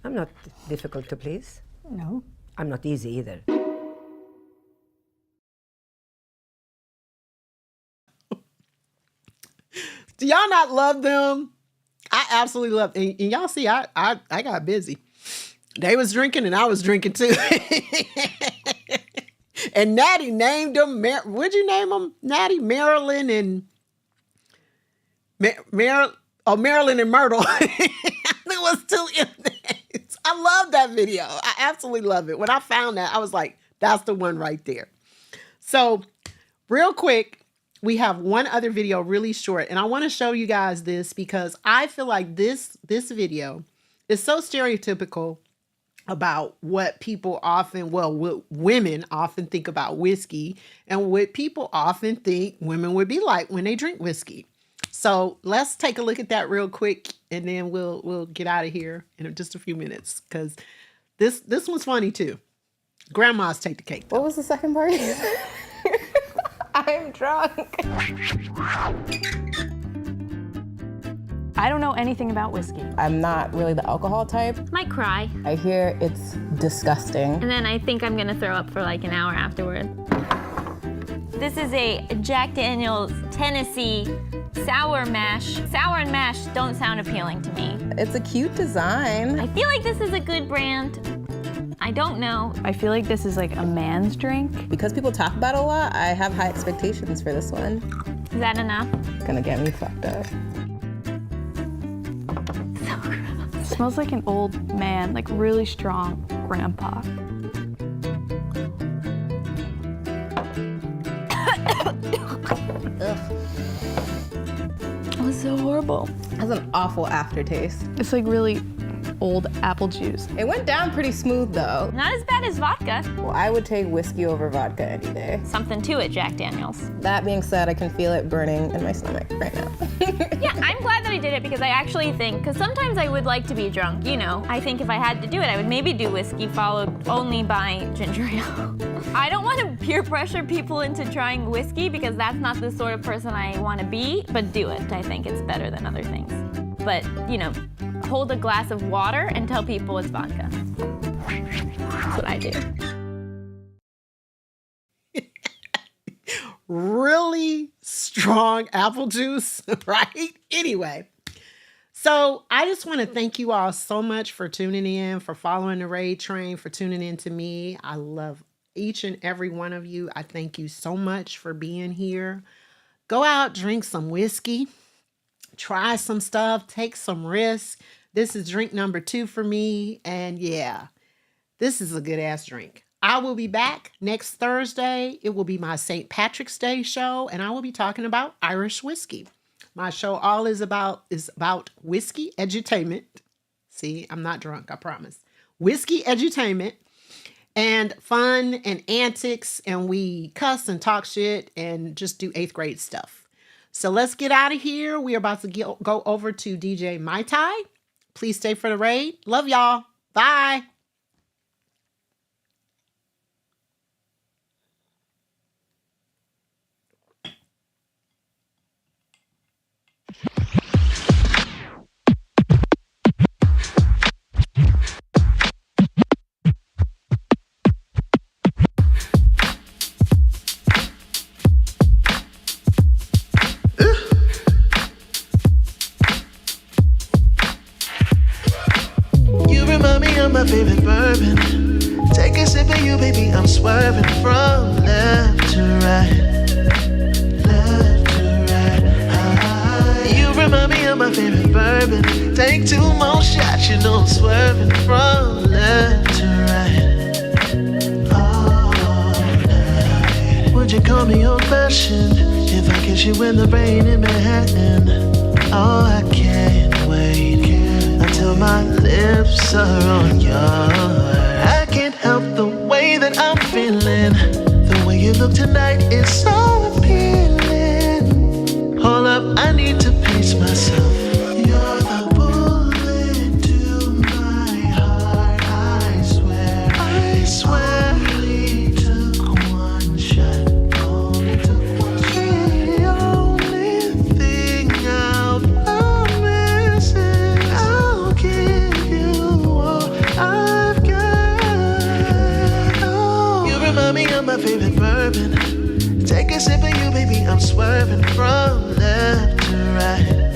I'm not difficult to please. No. I'm not easy either. Do y'all not love them? I absolutely love them. And y'all see, I got busy. They was drinking and I was drinking too. And Natty named them, what'd you name them? Natty, Marilyn, and Marilyn and Myrtle. It was two names. I love that video. I absolutely love it. When I found that, I was like, that's the one right there. So real quick, we have one other video really short, and I want to show you guys this because I feel like this video is so stereotypical about what people often, what women often think about whiskey and what people often think women would be like when they drink whiskey. So let's take a look at that real quick, and then we'll get out of here in just a few minutes because this one's funny too. Grandmas take the cake, though. What was the second part? I'm drunk. I don't know anything about whiskey. I'm not really the alcohol type. Might cry, I hear it's disgusting. and then I think I'm gonna throw up for like an hour afterward. This is a Jack Daniel's Tennessee sour mash. Sour and mash don't sound appealing to me. It's a cute design. I feel like this is a good brand. I don't know. I feel like this is like a man's drink. Because people talk about it a lot, I have high expectations for this one. Is that enough? It's gonna get me fucked up. So gross. It smells like an old man, like really strong grandpa. It was so horrible. It has an awful aftertaste. It's like really old apple juice. It went down pretty smooth though. Not as bad as vodka. Well, I would take whiskey over vodka any day. Something to it, Jack Daniel's. That being said, I can feel it burning in my stomach right now. Yeah, I'm glad that I did it because I actually think, because sometimes I would like to be drunk, you know. I think if I had to do it, I would maybe do whiskey followed only by ginger ale. I don't want to peer pressure people into trying whiskey because that's not the sort of person I want to be, but do it. I think it's better than other things. But, you know, hold a glass of water and tell people it's vodka. That's what I do. Really strong apple juice, right? Anyway, so I just want to thank you all so much for tuning in, for following the Raid Train, for tuning in to me. I love each and every one of you. I thank you so much for being here. Go out, drink some whiskey, try some stuff, take some risks. This is drink number 2 for me. And yeah, this is a good ass drink. I will be back next Thursday. It will be my St. Patrick's Day show, and I will be talking about Irish whiskey. My show all is about whiskey edutainment. See, I'm not drunk, I promise. Whiskey edutainment and fun and antics, and we cuss and talk shit and just do 8th grade stuff. So let's get out of here. We're about to go over to DJ Mai Tai. Please stay for the raid. Love y'all. Bye. my favorite bourbon. Take a sip of you, baby, I'm swerving from left to right. Left to right. You remind me of my favorite bourbon. Take 2 more shots, you know I'm swerving from left to right. Would you call me old-fashioned if I kiss you in the rain in Manhattan? Oh, I can't wait until my lips are on yours. I can't help the way that I'm feeling. The way you look tonight is so appealing. Hold up, I need to pace myself. You're the bullet to my heart, I swear. I swear. My favorite bourbon. Take a sip of you, baby, I'm swerving from left to right.